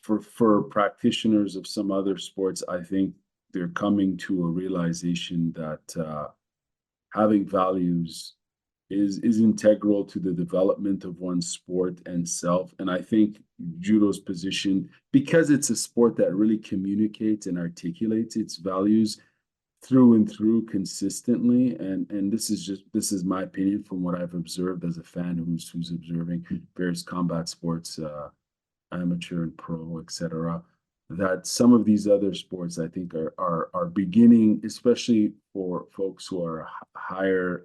[SPEAKER 1] for practitioners of some other sports, I think they're coming to a realization that having values is integral to the development of one's sport and self. And I think judo's position, because it's a sport that really communicates and articulates its values through and through consistently, and this is my opinion from what I've observed as a fan who's observing various combat sports, amateur and pro, etc., that some of these other sports I think are beginning, especially for folks who are higher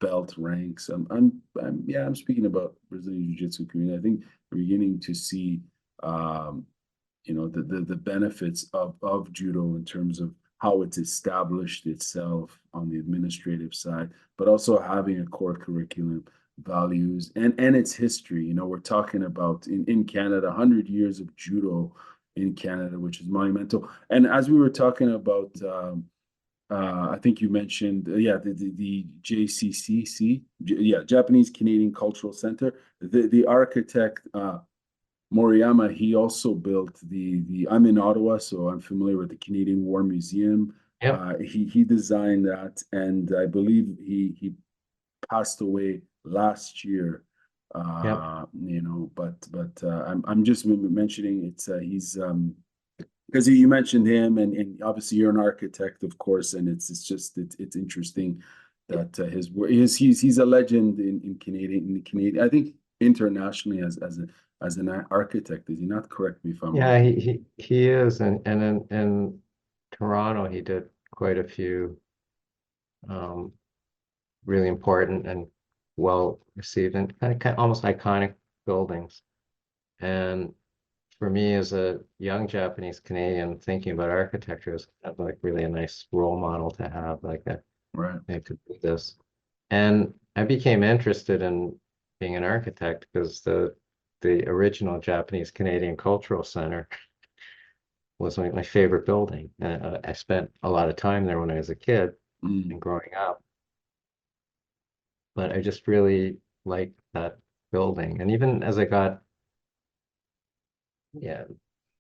[SPEAKER 1] belt ranks. I'm speaking about Brazilian Jiu-Jitsu community. I think we're beginning to see the benefits of judo in terms of how it's established itself on the administrative side, but also having a core curriculum, values, and its history. You know, we're talking about in Canada, 100 years of judo in Canada, which is monumental. And as we were talking about, I think you mentioned, yeah, the JCCC, yeah, Japanese Canadian Cultural Center. The architect Moriyama, he also built the. I'm in Ottawa, so I'm familiar with the Canadian War Museum.
[SPEAKER 2] Yep.
[SPEAKER 1] He designed that, and I believe he passed away last year.
[SPEAKER 2] Yep.
[SPEAKER 1] You know, but I'm just mentioning it's he's because you mentioned him, and obviously you're an architect, of course, and it's interesting that his work is he's a legend in the Canadian, I think internationally as an architect. Is he not? Correct me if I'm
[SPEAKER 2] Yeah,
[SPEAKER 1] wrong.
[SPEAKER 2] he is, and in Toronto he did quite a few um, really important and well received and kind of almost iconic buildings. And for me, as a young Japanese Canadian thinking about architecture, is kind of like really a nice role model to have, like a
[SPEAKER 1] Right.
[SPEAKER 2] I could do this. And I became interested in being an architect because the original Japanese Canadian Cultural Center was my favorite building. I spent a lot of time there when I was a kid
[SPEAKER 1] Mm.
[SPEAKER 2] and growing up, but I just really liked that building. And even as I got, yeah,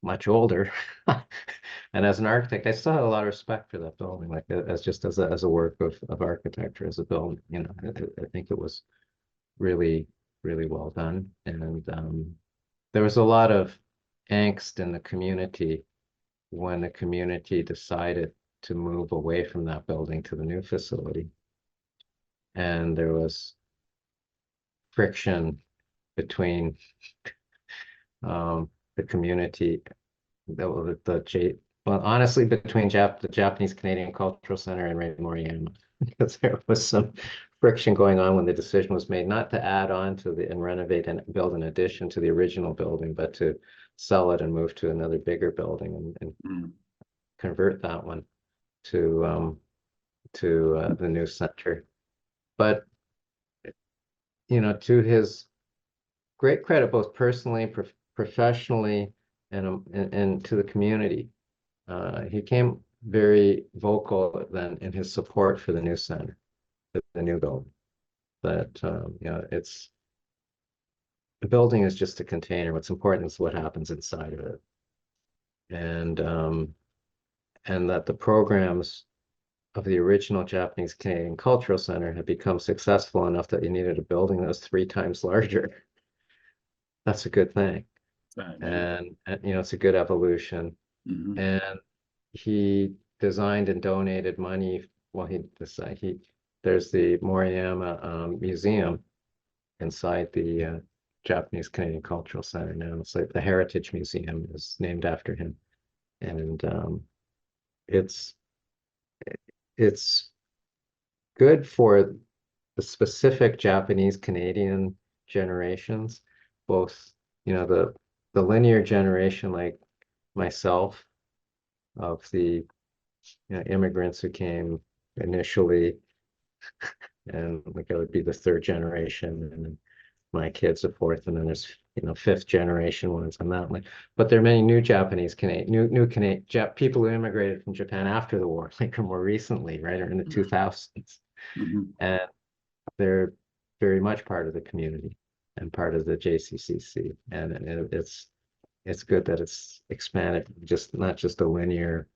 [SPEAKER 2] much older, and as an architect, I still had a lot of respect for that building, like as just as a work of architecture, as a building. You know, I think it was really, really well done. And there was a lot of angst in the community when the community decided to move away from that building to the new facility. And there was friction between the community, well, honestly, between the Japanese Canadian Cultural Center and Ray Moriyama, because there was some friction going on when the decision was made not to add on to and renovate and build an addition to the original building, but to sell it and move to another bigger building and
[SPEAKER 1] Mm.
[SPEAKER 2] convert that one to the new center. But you know, to his great credit, both personally, professionally, and to the community, he came very vocal then in his support for the new center, the new building. That you know, it's the building is just a container. What's important is what happens inside of it, and that the programs of the original Japanese Canadian Cultural Center had become successful enough that you needed a building that was 3 times larger. That's a good thing.
[SPEAKER 1] Right, yeah.
[SPEAKER 2] And you know, it's a good evolution.
[SPEAKER 1] Mhm.
[SPEAKER 2] And he designed and donated money. Well, he decided there's the Moriyama Museum inside the Japanese Canadian Cultural Center now. It's like the Heritage Museum is named after him, and it's it's good for the specific Japanese Canadian generations, both you know the linear generation like myself of the you know, immigrants who came initially, and like I would be the third generation, and then my kids the fourth, and then there's you know fifth generation ones on that one. But there are many new Japanese Canadian, new Canadian people who immigrated from Japan after the war, like more recently, right, or in the 2000s,
[SPEAKER 1] Mhm.
[SPEAKER 2] and they're very much part of the community and part of the JCCC, and it's good that it's expanded, just not just a linear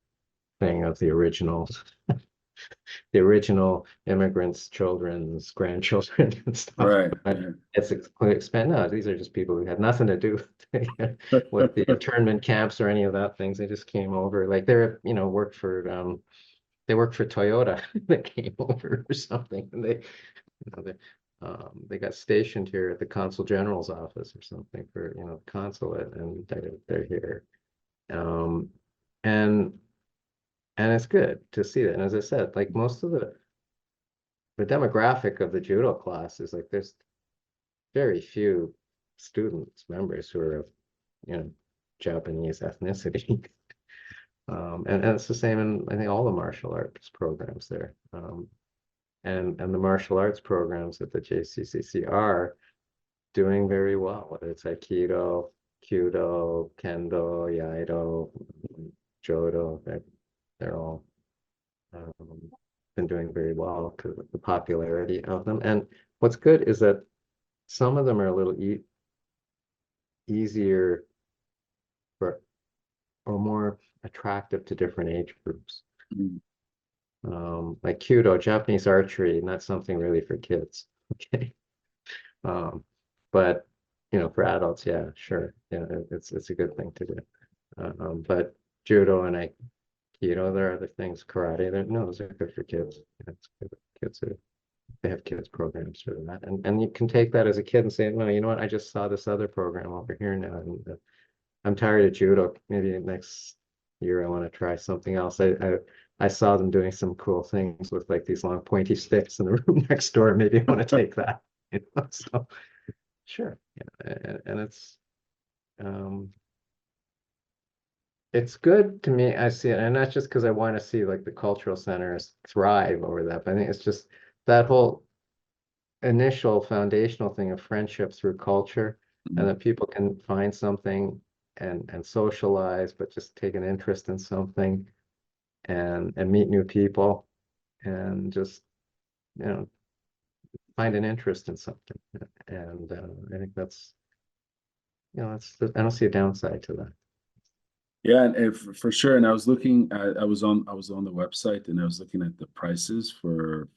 [SPEAKER 2] thing of the original immigrants, children's grandchildren and stuff.
[SPEAKER 1] Right,
[SPEAKER 2] But
[SPEAKER 1] right.
[SPEAKER 2] it's expand. No, these are just people who had nothing to do with the internment camps or any of that things. They just came over. Like they're, you know, they worked for Toyota. They came over or something. And you know, they got stationed here at the consul general's office or something for, you know, consulate, and they're here. Um, and and it's good to see that. And as I said, like most of the demographic of the judo class is like there's very few students members who are of you know Japanese ethnicity. And it's the same in, I think, all the martial arts programs there. And the martial arts programs at the JCCC are doing very well, whether it's Aikido, Judo, Kendo, Iaido, Jodo, they're all been doing very well because of the popularity of them. And what's good is that some of them are a little easier for or more attractive to different age groups.
[SPEAKER 1] Mm.
[SPEAKER 2] Like Judo, Japanese archery, not something really for kids. Okay. But for adults, yeah, sure. Yeah, it's a good thing to do. But Judo and Aikido, there are other things, karate, no, those are good for kids. It's good for kids who they have kids programs for that. And you can take that as a kid and say, no, you know what, I just saw this other program over here now. And I'm tired of judo. Maybe next year I want to try something else. I saw them doing some cool things with like these long pointy sticks in the room next door. Maybe I want to take that. So sure. Yeah. And it's good to me. I see it, and not just because I want to see like the cultural centers thrive over that, but I think it's just that whole initial foundational thing of friendship through culture, and that people can find something and socialize, but just take an interest in something and meet new people and just find an interest in something. And I think that's I don't see a downside to that.
[SPEAKER 1] Yeah, and for sure. And I was looking at, I was on the website and I was looking at the prices for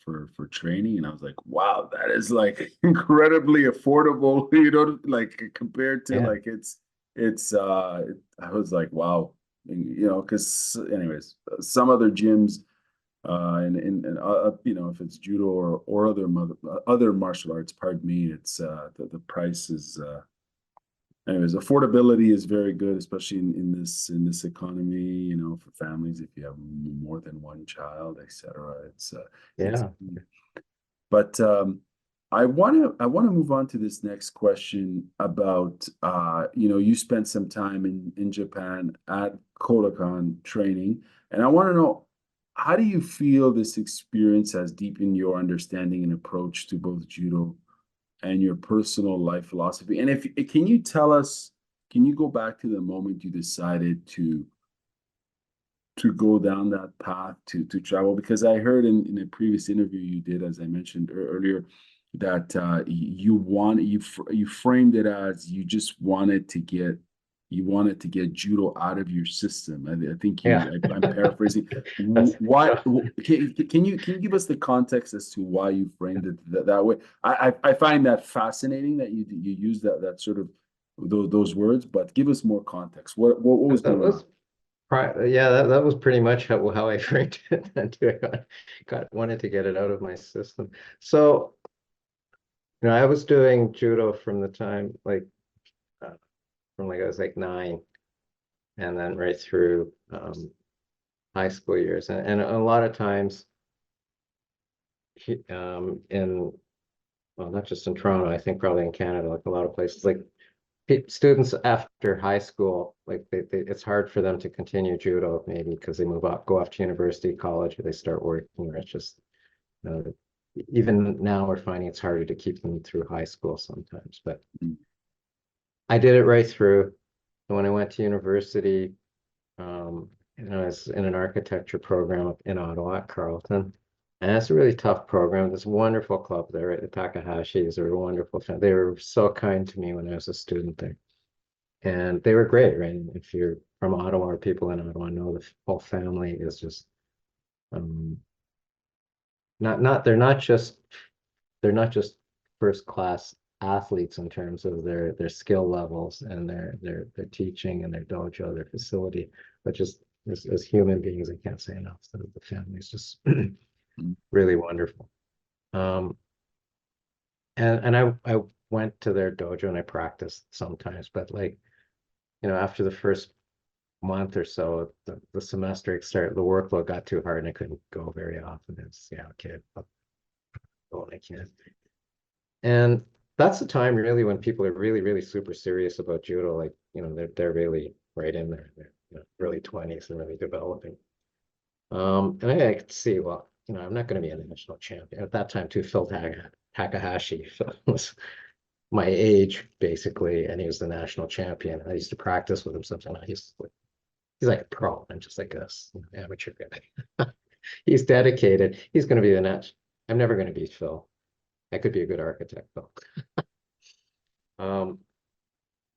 [SPEAKER 1] training, and I was like, wow, that is like incredibly affordable, like compared to
[SPEAKER 2] Yeah.
[SPEAKER 1] like I was like, wow, because anyways, some other gyms if it's judo or other martial arts, pardon me, it's the price is anyways, affordability is very good, especially in this economy, for families if you have more than one child, etc. It's
[SPEAKER 2] Yeah.
[SPEAKER 1] but I want to move on to this next question about you spent some time in Japan at Kodokan training, and I want to know, how do you feel this experience has deepened your understanding and approach to both judo and your personal life philosophy? And if can you tell us, can you go back to the moment you decided to go down that path to travel? Because I heard in a previous interview you did, as I mentioned earlier, that you framed it as you wanted to get judo out of your system. I think
[SPEAKER 2] Yeah.
[SPEAKER 1] I'm paraphrasing.
[SPEAKER 2] That's
[SPEAKER 1] Why can you give us the context as to why you framed it that way? I find that fascinating that you use that sort of those words, but give us more context. What was
[SPEAKER 2] that
[SPEAKER 1] going
[SPEAKER 2] was
[SPEAKER 1] on?
[SPEAKER 2] yeah, that was pretty much how I framed it. And I wanted to get it out of my system. So, I was doing judo from the time from like I was like 9, and then right through high school years, and a lot of times in well, not just in Toronto, I think probably in Canada, like a lot of places, like students after high school, like it's hard for them to continue judo maybe because they go off to university, college, or they start working, or it's just uh, even now we're finding it's harder to keep them through high school sometimes. But I did it right through. And when I went to university, I was in an architecture program in Ottawa at Carleton. And it's a really tough program. This wonderful club there at the Takahashi's are wonderful. They were so kind to me when I was a student there. And they were great, right? And if you're from Ottawa or people in Ottawa know the whole family is just um not they're not just first class athletes in terms of their skill levels and their teaching and their dojo, their facility, but just as human beings, I can't say enough. So the family is just really wonderful. Um, and I went to their dojo and I practiced sometimes, but like, after the first month or so, the semester started, the workload got too hard and I couldn't go very often. It's yeah, okay, I'll go when I can. And that's the time really when people are really, really super serious about judo. Like, they're really right in there. early 20s and really developing. And I could see, well, I'm not going to be a national champion. At that time, too, Phil Takahashi was my age, basically, and he was the national champion. I used to practice with him sometimes. He's like a pro. I'm just like a amateur guy. He's dedicated. He's going to be the next. I'm never going to beat Phil. I could be a good architect, though.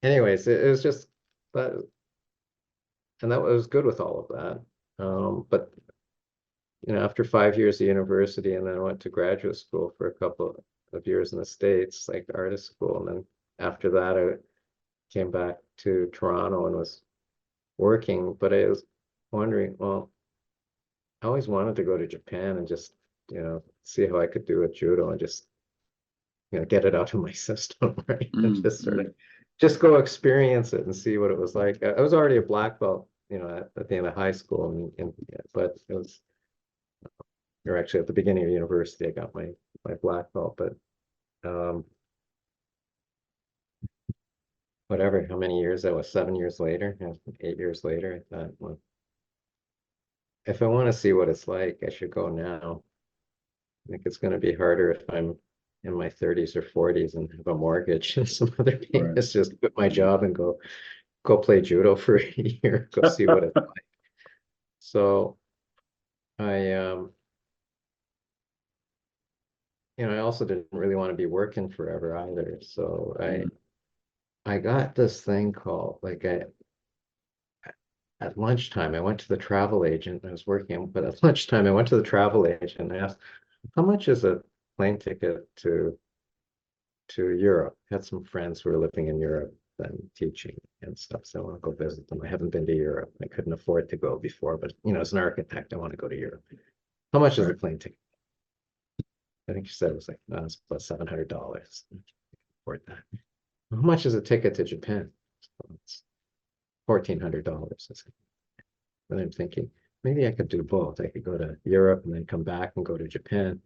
[SPEAKER 2] Anyways, it was just that, and that was good with all of that. But after 5 years of university, and then I went to graduate school for a couple of years in the States, like artist school, and then after that, I came back to Toronto and was working. But I was wondering, well, I always wanted to go to Japan and just see how I could do with judo and just get it out of my system, right? And just sort of just go experience it and see what it was like. I was already a black belt, at the end of high school, but it was, or actually at the beginning of university, I got my black belt. But whatever, how many years that was, 7 years later, 8 years later, I thought, well, if I want to see what it's like, I should go now. I think it's going to be harder if I'm in my 30s or 40s and have a mortgage and some other thing.
[SPEAKER 1] Right.
[SPEAKER 2] It's just quit my job and go play judo for a year, go see what it's like. So I I also didn't really want to be working forever either. So I got this thing called, like, at lunchtime, I went to the travel agent. I was working, but at lunchtime, I went to the travel agent and I asked, how much is a plane ticket to Europe? I had some friends who were living in Europe and teaching and stuff, so I want to go visit them. I haven't been to Europe. I couldn't afford to go before, but as an architect, I want to go to Europe. How much is a plane ticket? I think she said it was like, it's about $700. Afford that. How much is a ticket to Japan? It's $1,400. And I'm thinking, maybe I could do both. I could go to Europe and then come back and go to Japan.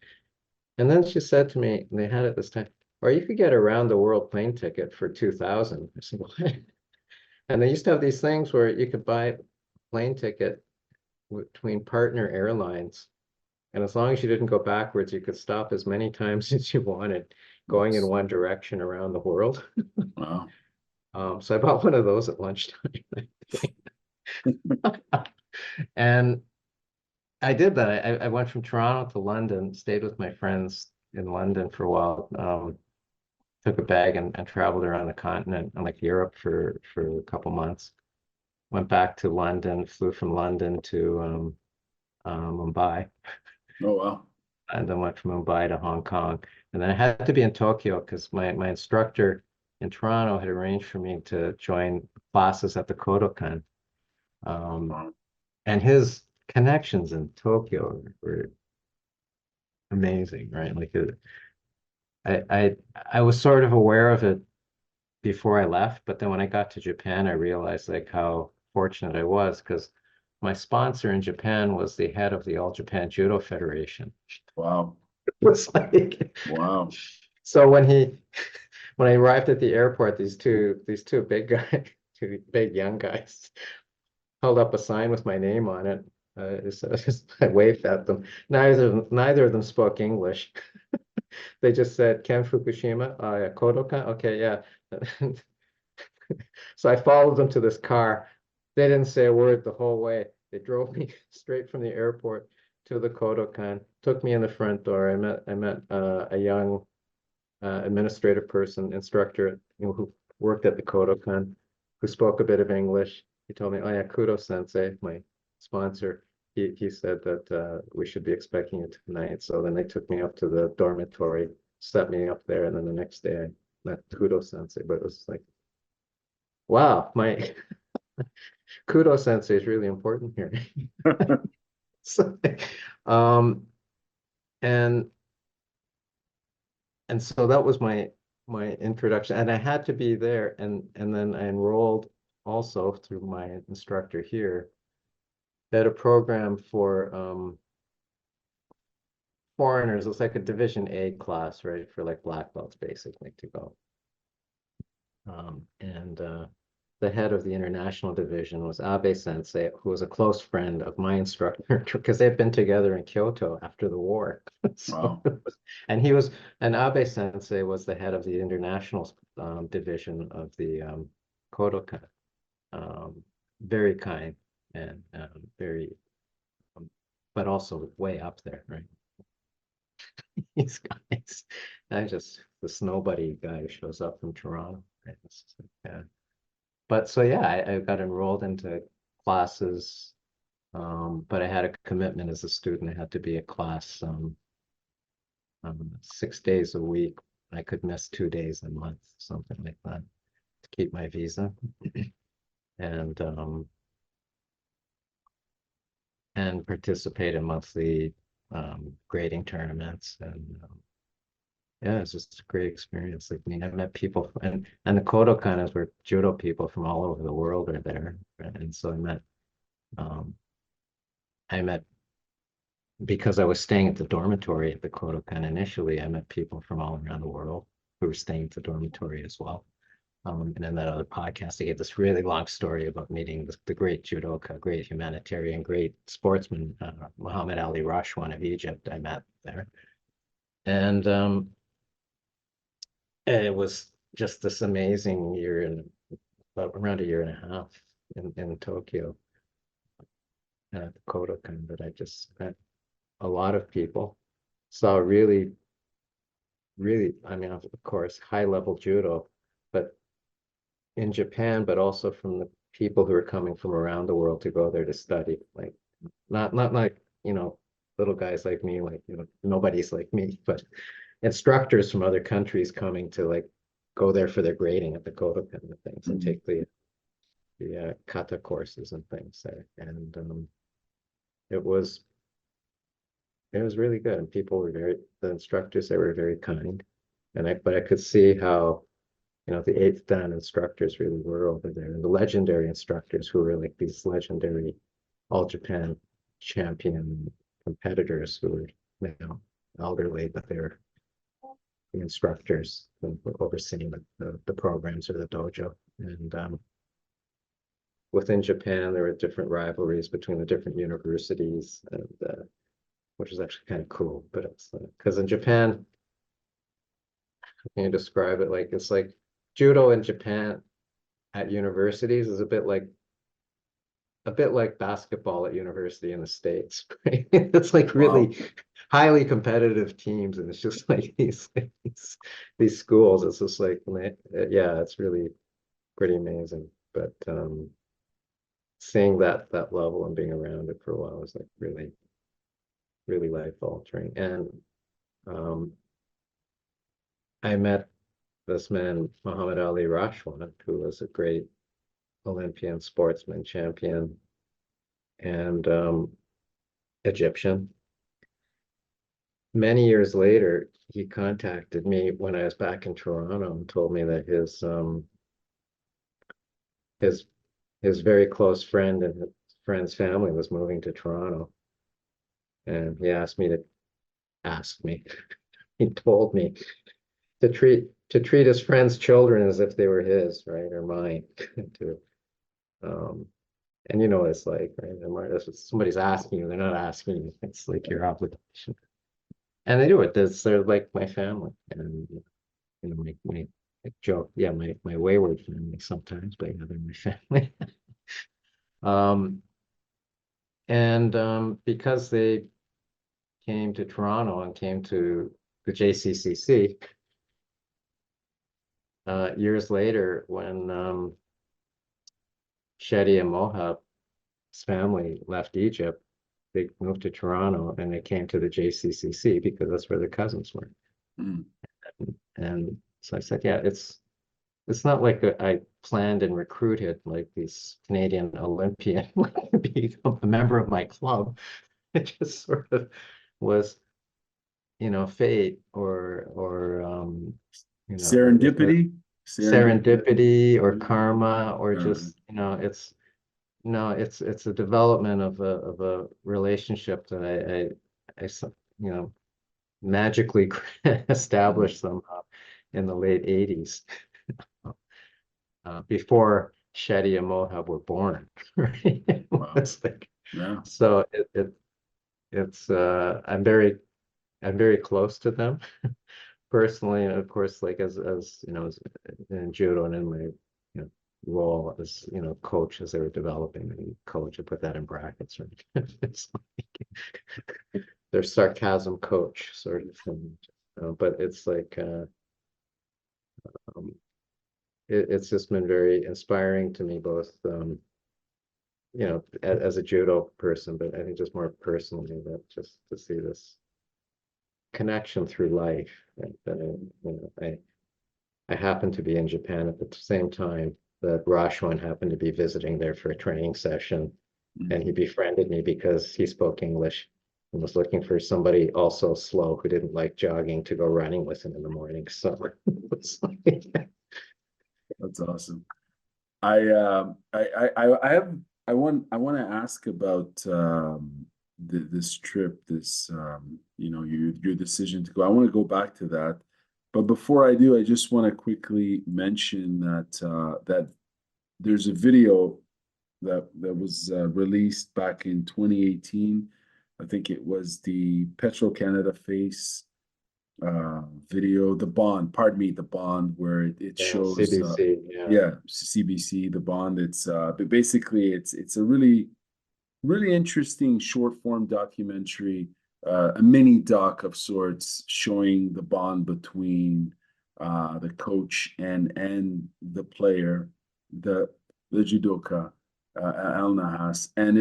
[SPEAKER 2] And then she said to me, and they had it this time, or you could get a round the world plane ticket for 2,000. I said, what? And they used to have these things where you could buy a plane ticket between partner airlines. And as long as you didn't go backwards, you could stop as many times as you wanted, going in one direction around the world.
[SPEAKER 1] Wow.
[SPEAKER 2] So I bought one of those at lunchtime. And I did that. I went from Toronto to London, stayed with my friends in London for a while, took a bag and traveled around the continent and like Europe for a couple months. Went back to London, flew from London to Mumbai,
[SPEAKER 1] Oh, wow.
[SPEAKER 2] and then went from Mumbai to Hong Kong. And then I had to be in Tokyo because my instructor in Toronto had arranged for me to join classes at the Kodokan.
[SPEAKER 1] Wow.
[SPEAKER 2] And his connections in Tokyo were amazing, right? Like I was sort of aware of it before I left, but then when I got to Japan, I realized like how fortunate I was because my sponsor in Japan was the head of the All Japan Judo Federation.
[SPEAKER 1] Wow.
[SPEAKER 2] It was like,
[SPEAKER 1] Wow.
[SPEAKER 2] so when I arrived at the airport, these two big guys, two big young guys, held up a sign with my name on it. I waved at them. Neither of them spoke English. They just said Ken Fukushima, yeah, Kodokan. Okay, yeah. So I followed them to this car. They didn't say a word the whole way. They drove me straight from the airport to the Kodokan, took me in the front door. I met a young administrative person, instructor, who worked at the Kodokan, who spoke a bit of English. He told me, oh yeah, Kudo Sensei, my sponsor, he said that we should be expecting you tonight. So then they took me up to the dormitory, set me up there, and then the next day I met Kudo Sensei. But it was like, wow, my Kudo Sensei is really important here. So, and so that was my introduction, and I had to be there, and then I enrolled also through my instructor here at a program for foreigners. It's like a Division A class, right, for like black belts basically to go. And the head of the international division was Abe Sensei, who was a close friend of my instructor, because they'd been together in Kyoto after the war.
[SPEAKER 1] Wow.
[SPEAKER 2] And Abe Sensei was the head of the international division of the Kodokan. Very kind and very, but also way up there, right? These guys, this nobody guy who shows up from Toronto, right? Yeah. But so yeah, I got enrolled into classes, but I had a commitment as a student. I had to be at class 6 days a week. I could miss 2 days a month, something like that, to keep my visa. And participate in monthly grading tournaments. And yeah, it's just a great experience. Like, I mean, I met people, and the Kodokanas were judo people from all over the world are there. And so I met because I was staying at the dormitory at the Kodokan initially, I met people from all around the world who were staying at the dormitory as well. And in that other podcast, I gave this really long story about meeting the great judoka, great humanitarian, great sportsman, Muhammad Ali Rashwan of Egypt. I met there. And it was just this amazing year, and around a year and a half in Tokyo at the Kodokan, that I just met a lot of people, saw really, really, I mean, of course, high level judo, but in Japan, but also from the people who are coming from around the world to go there to study. Like, not like, little guys like me, like, nobody's like me, but instructors from other countries coming to like go there for their grading at the Kodokan and things, and take the kata courses and things there. And it was really good. And the instructors, they were very kind. But I could see how, the eighth dan instructors really were over there, and the legendary instructors who were like these legendary all Japan champion competitors who were now elderly, but they're the instructors who were overseeing the programs or the dojo. And within Japan, there were different rivalries between the different universities, and which is actually kind of cool. But it's because in Japan, can you describe it like it's like judo in Japan at universities is a bit like basketball at university in the States, right? It's like really
[SPEAKER 1] Wow.
[SPEAKER 2] highly competitive teams, and it's just like these schools. It's just like, yeah, it's really pretty amazing. But seeing that level and being around it for a while was like really, really life altering. And I met this man, Muhammad Ali Rashwan, who was a great Olympian sportsman, champion, and Egyptian. Many years later, he contacted me when I was back in Toronto and told me that his very close friend and his friend's family was moving to Toronto. And he asked me, he told me to treat his friend's children as if they were his, right, or mine. to And you know what it's like, right? That's what somebody's asking you, they're not asking you. It's like your obligation. And they do it. They're like my family. And my joke, yeah, my wayward family sometimes, but yeah, they're my family. And because they came to Toronto and came to the JCCC, years later, when Shetty and Mohab's family left Egypt, they moved to Toronto and they came to the JCCC because that's where their cousins were.
[SPEAKER 1] Mm.
[SPEAKER 2] And so I said, yeah, it's not like I planned and recruited like these Canadian Olympian to become a member of my club. It just sort of was, fate or
[SPEAKER 1] Serendipity.
[SPEAKER 2] serendipity or karma, or
[SPEAKER 1] Uh,
[SPEAKER 2] just, it's no, it's a development of a relationship that I magically established somehow in the late 80s, before Shetty and Mohab were born. Right?
[SPEAKER 1] Wow.
[SPEAKER 2] It's like,
[SPEAKER 1] Yeah.
[SPEAKER 2] so it's I'm very close to them personally, and of course, like as you know, as in judo and in my role as coach as they were developing and coach, I put that in brackets, right? It's like their sarcasm coach sort of thing. But it's like um, it's just been very inspiring to me, both as a judo person, but I think just more personally, that just to see this connection through life. That I happened to be in Japan at the same time that Rashwan happened to be visiting there for a training session, and he
[SPEAKER 1] Mhm.
[SPEAKER 2] befriended me because he spoke English and was looking for somebody also slow who didn't like jogging to go running with him in the morning. So it's like,
[SPEAKER 1] That's awesome. I have I want to ask about this trip, this your decision to go. I want to go back to that, but before I do, I just want to quickly mention that there's a video that was released back in 2018. I think it was the Petro Canada Face video, the bond, pardon me, the bond, where it
[SPEAKER 2] yeah,
[SPEAKER 1] shows
[SPEAKER 2] CBC, yeah.
[SPEAKER 1] yeah, CBC, the bond. It's but basically it's a really interesting short form documentary, a mini doc of sorts, showing the bond between the coach and the player, the judoka, Al Nahas. And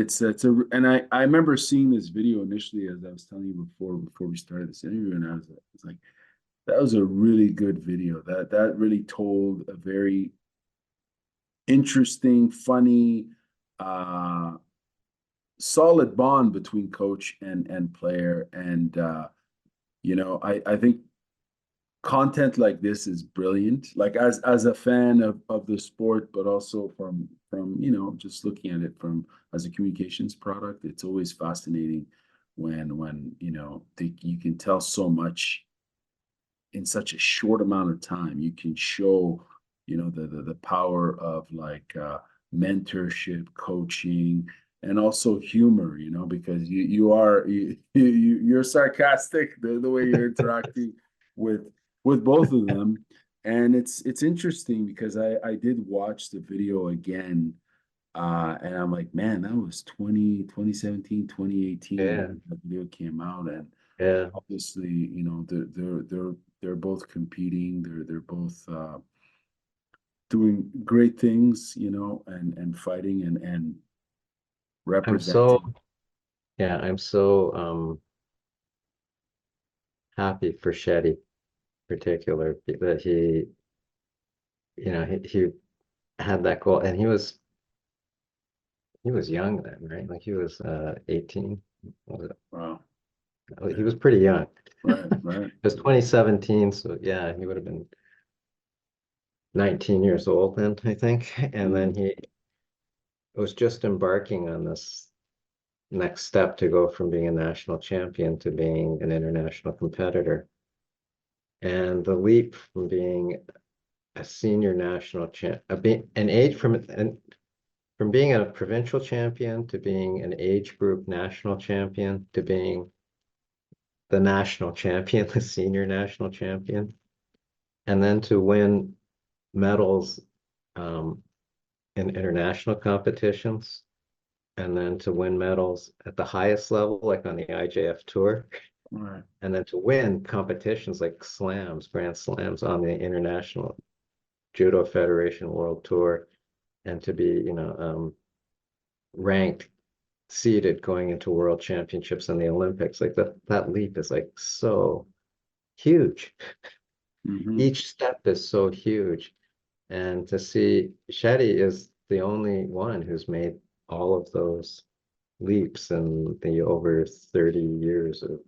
[SPEAKER 1] and I remember seeing this video initially, as I was telling you before we started this interview, and I was like, that was a really good video. That really told a very interesting, funny, uh, solid bond between coach and player. And I think content like this is brilliant. Like as a fan of the sport, but also from just looking at it from as a communications product, it's always fascinating when you can tell so much in such a short amount of time. You can show the power of like mentorship, coaching, and also humor, because you're sarcastic the way you're interacting with both of them. And it's interesting because I did watch the video again, and I'm like, man, that was 2017, 2018
[SPEAKER 2] Yeah,
[SPEAKER 1] when the video came out. And
[SPEAKER 2] yeah.
[SPEAKER 1] obviously, they're both competing. They're both doing great things, and fighting and
[SPEAKER 2] I'm so,
[SPEAKER 1] representing.
[SPEAKER 2] yeah, I'm so happy for Shetty particular that he had that goal, and he was young then, right? Like he was 18. Was it?
[SPEAKER 1] Wow.
[SPEAKER 2] He was
[SPEAKER 1] Yeah.
[SPEAKER 2] pretty young.
[SPEAKER 1] Right.
[SPEAKER 2] It
[SPEAKER 1] Right.
[SPEAKER 2] was 2017, so yeah, he would have been 19 years old then, I think. And then
[SPEAKER 1] Mm.
[SPEAKER 2] he was just embarking on this next step to go from being a national champion to being an international competitor. And the leap from being a senior national champ, an age from being a provincial champion to being an age group national champion to being the national champion, the senior national champion, and then to win medals um, in international competitions, and then to win medals at the highest level, like on the IJF tour,
[SPEAKER 1] Right.
[SPEAKER 2] and then to win competitions like slams, grand slams on the International Judo Federation World Tour, and to be, ranked, seeded going into World Championships and the Olympics. Like that leap is like so huge.
[SPEAKER 1] Hmm.
[SPEAKER 2] Each step is so huge. And to see Shetty is the only one who's made all of those leaps in the over 30 years of,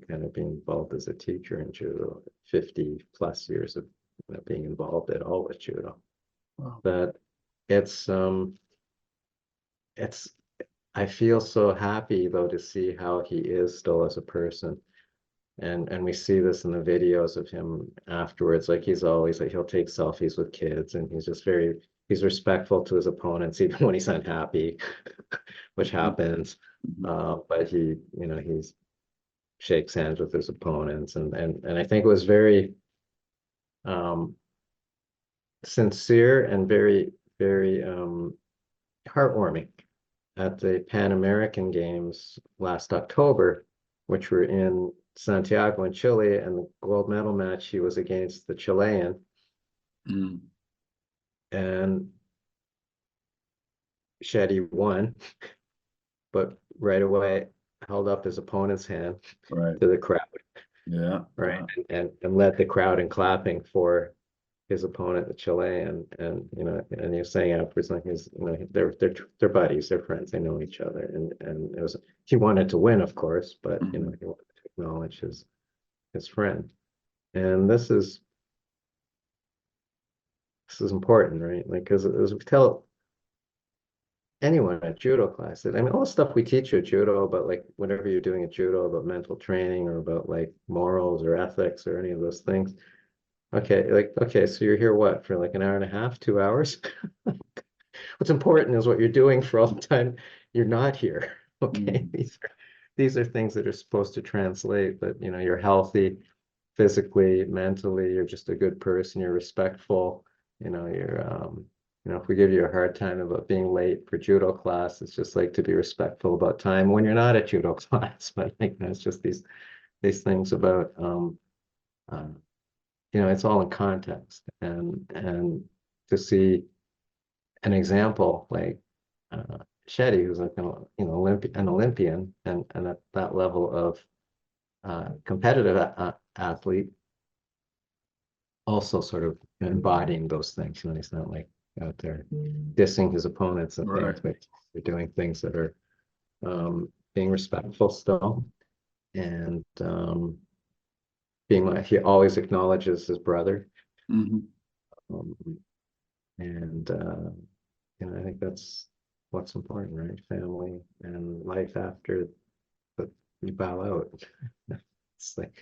[SPEAKER 2] kind of being involved as a teacher in judo, 50 plus years of being involved at all with judo.
[SPEAKER 1] Wow.
[SPEAKER 2] But it's it's I feel so happy though to see how he is still as a person. And we see this in the videos of him afterwards. Like he's always like he'll take selfies with kids, and he's just very he's respectful to his opponents, even when he's unhappy, which happens. But he's shakes hands with his opponents, and I think it was very sincere and very, very heartwarming at the Pan American Games last October, which were in Santiago in Chile, and the gold medal match, he was against the Chilean. And Shetty won, but right away held up his opponent's hand
[SPEAKER 1] Right.
[SPEAKER 2] to the crowd,
[SPEAKER 1] Yeah.
[SPEAKER 2] right, and led the crowd in clapping for his opponent, the Chilean, and and he was saying afterwards, like, they're buddies, they're friends, they know each other, and it was, he wanted to win, of course, but he wanted to acknowledge his friend, and this is important, right? Like, because as we tell anyone at judo class, I mean, all the stuff we teach you at judo, but like whatever you're doing at judo about mental training or about like morals or ethics or any of those things. Okay, like, okay, so you're here what, for like an hour and a half, 2 hours? What's important is what you're doing for all the time you're not here. Okay, these are things that are supposed to translate that you're healthy physically, mentally, you're just a good person, you're respectful, you're if we give you a hard time about being late for judo class, it's just like to be respectful about time when you're not at judo class. But it's just these things about it's all in context, and to see an example like Shetty, who's like an Olympian, and at that level of competitive athlete, also sort of embodying those things. He's not like out there dissing his opponents and things, but they're doing things that are being respectful still, and being like, he always acknowledges his brother. And I think that's what's important, right? Family and life after that you bow out. It's like,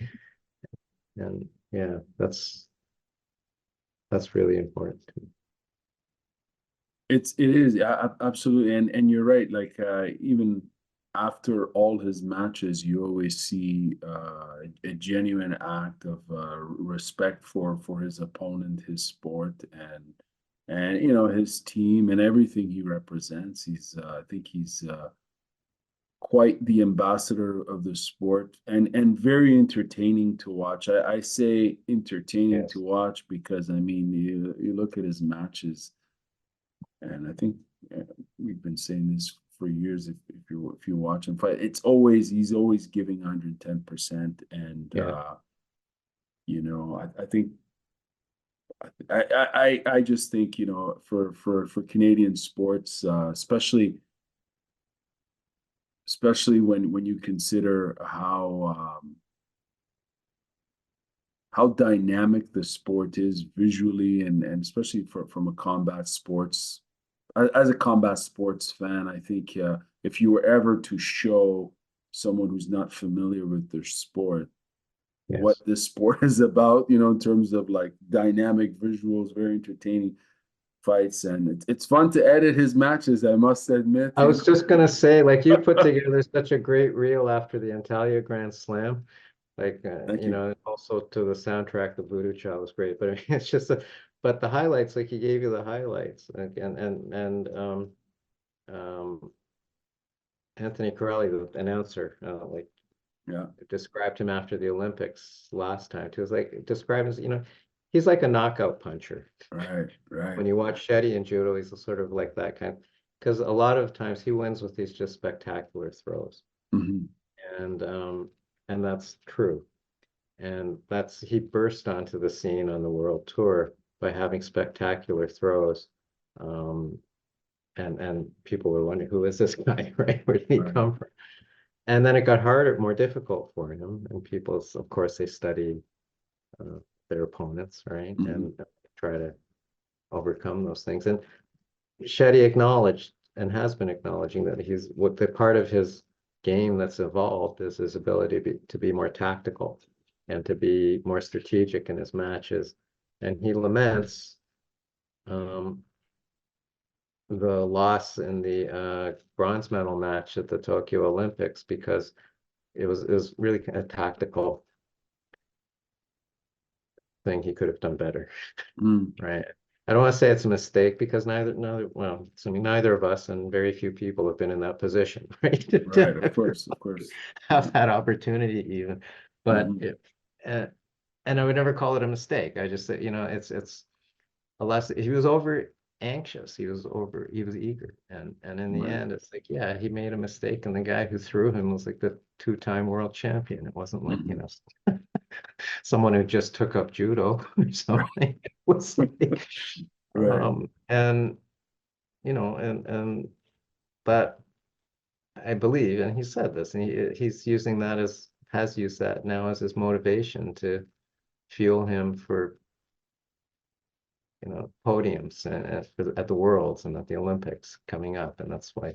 [SPEAKER 2] and yeah, that's really important.
[SPEAKER 1] It is, yeah, absolutely, and you're right. Like even after all his matches, you always see a genuine act of respect for his opponent, his sport, and his team and everything he represents. I think he's quite the ambassador of the sport, and very entertaining to watch. I say entertaining to watch because I mean you look at his matches. And I think we've been saying this for years. If you watch him fight, he's always giving 110%. And I think I just think for Canadian sports, especially when you consider how dynamic the sport is visually, and especially from a combat sports. As a combat sports fan, I think if you were ever to show someone who's not familiar with their sport what this sport is about, in terms of like dynamic visuals, very entertaining fights, and it's fun to edit his matches, I must admit.
[SPEAKER 2] I was just gonna say, like, you put together such a great reel after the Antalya Grand Slam. Like, also to the soundtrack, the Voodoo Child was great, but I mean, it's just but the highlights, like he gave you the highlights, and Anthony Corelli, the announcer, described him after the Olympics last time. He was like, described as, he's like a knockout puncher.
[SPEAKER 1] Right.
[SPEAKER 2] When you watch Shetty in judo, he's sort of like that kind, because a lot of times he wins with these just spectacular throws. And that's true. And he burst onto the scene on the world tour by having spectacular throws. And people were wondering, who is this guy, right? Where did he come from? And then it got harder, more difficult for him. And people, of course, they study their opponents, right? And try to overcome those things. And Shetty acknowledged, and has been acknowledging, that the part of his game that's evolved is his ability to be more tactical and to be more strategic in his matches. And he laments the loss in the bronze medal match at the Tokyo Olympics, because it was really a tactical thing he could have done better, right? I don't want to say it's a mistake, because well, assuming neither of us and very few people have been in that position, right?
[SPEAKER 1] Right, of course, of course.
[SPEAKER 2] Have that opportunity even, but
[SPEAKER 1] Mhm.
[SPEAKER 2] uh, and I would never call it a mistake. I just say, it's a lesson. He was over anxious. He was eager. And in the
[SPEAKER 1] Right.
[SPEAKER 2] end, it's like, yeah, he made a mistake. And the guy who threw him was like the two-time world champion. It wasn't like,
[SPEAKER 1] Mhm.
[SPEAKER 2] someone who just took up judo or something. It was like,
[SPEAKER 1] Right.
[SPEAKER 2] and, but I believe, and he said this, and he's using that has used that now as his motivation to fuel him for podiums at the Worlds and at the Olympics coming up, and that's why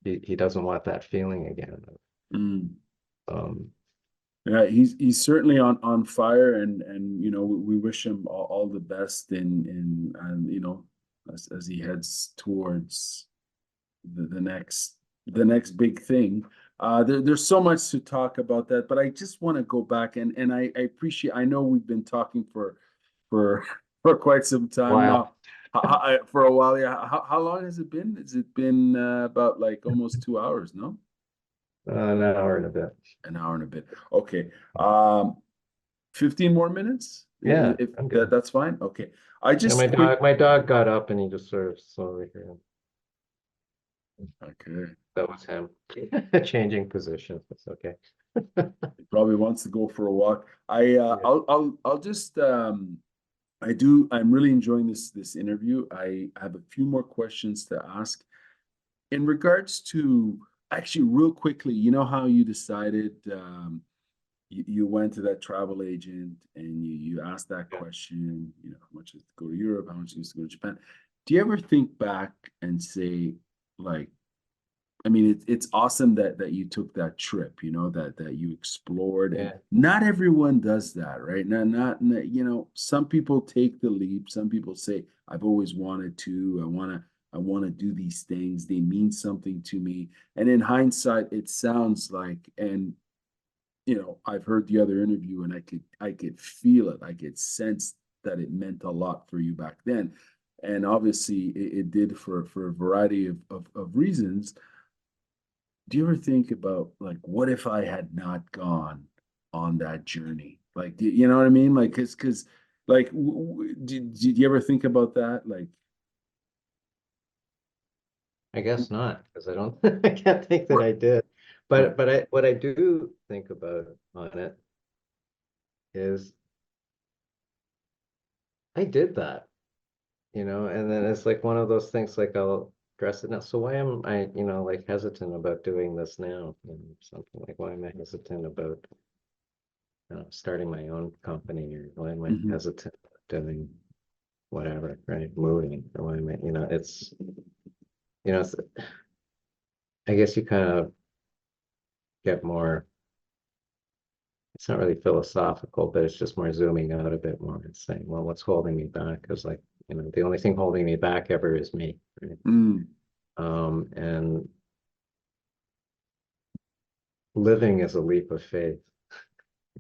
[SPEAKER 2] he doesn't want that feeling again.
[SPEAKER 1] Mm.
[SPEAKER 2] Um,
[SPEAKER 1] Yeah, he's certainly on fire, and we wish him all the best in and as he heads towards the next big thing. There's so much to talk about that, but I just want to go back and I appreciate. I know we've been talking for for quite some time
[SPEAKER 2] Wow.
[SPEAKER 1] now. For a while, yeah. How long has it been? Has it been about like almost 2 hours? No,
[SPEAKER 2] An hour and a bit.
[SPEAKER 1] an hour and a bit. Okay. 15 more minutes?
[SPEAKER 2] Yeah,
[SPEAKER 1] If
[SPEAKER 2] I'm good.
[SPEAKER 1] that's fine. Okay. I
[SPEAKER 2] Yeah,
[SPEAKER 1] just quick.
[SPEAKER 2] my dog got up and he just sort of slowly here.
[SPEAKER 1] Okay.
[SPEAKER 2] That was him changing positions. That's okay.
[SPEAKER 1] He probably wants to go for a walk. I
[SPEAKER 2] Yeah.
[SPEAKER 1] I'll just I'm really enjoying this interview. I have a few more questions to ask in regards to actually real quickly, you know how you decided you went to that travel agent and you asked that
[SPEAKER 2] Yeah.
[SPEAKER 1] question, how much is to go to Europe, how much is to go to Japan. Do you ever think back and say, like, I mean, it's awesome that you took that trip, that you explored, and
[SPEAKER 2] Yeah.
[SPEAKER 1] not everyone does that, right? Some people take the leap. Some people say, "I've always wanted to. I want to do these things. They mean something to me." And in hindsight, it sounds like, and I've heard the other interview, and I could feel it. I could sense that it meant a lot for you back then, and obviously it did for a variety of reasons. Do you ever think about, like, what if I had not gone on that journey? Like, you know what I mean? Like, because like, did you ever think about that? Like,
[SPEAKER 2] I guess not, because I don't I can't think that
[SPEAKER 1] right,
[SPEAKER 2] I did.
[SPEAKER 1] right.
[SPEAKER 2] But what I do think about on it is I did that. And then it's like one of those things, like I'll address it now. So why am I, like hesitant about doing this now? Something like, why am I hesitant about starting my own company, or why am I
[SPEAKER 1] Mhm.
[SPEAKER 2] hesitant about doing whatever, right? Moving, or why am I, it's, I guess you kind of get more, it's not really philosophical, but it's just more zooming out a bit more and saying, well, what's holding me back? Because, like, the only thing holding me back ever is me, right?
[SPEAKER 1] Mm,
[SPEAKER 2] And living is a leap of faith,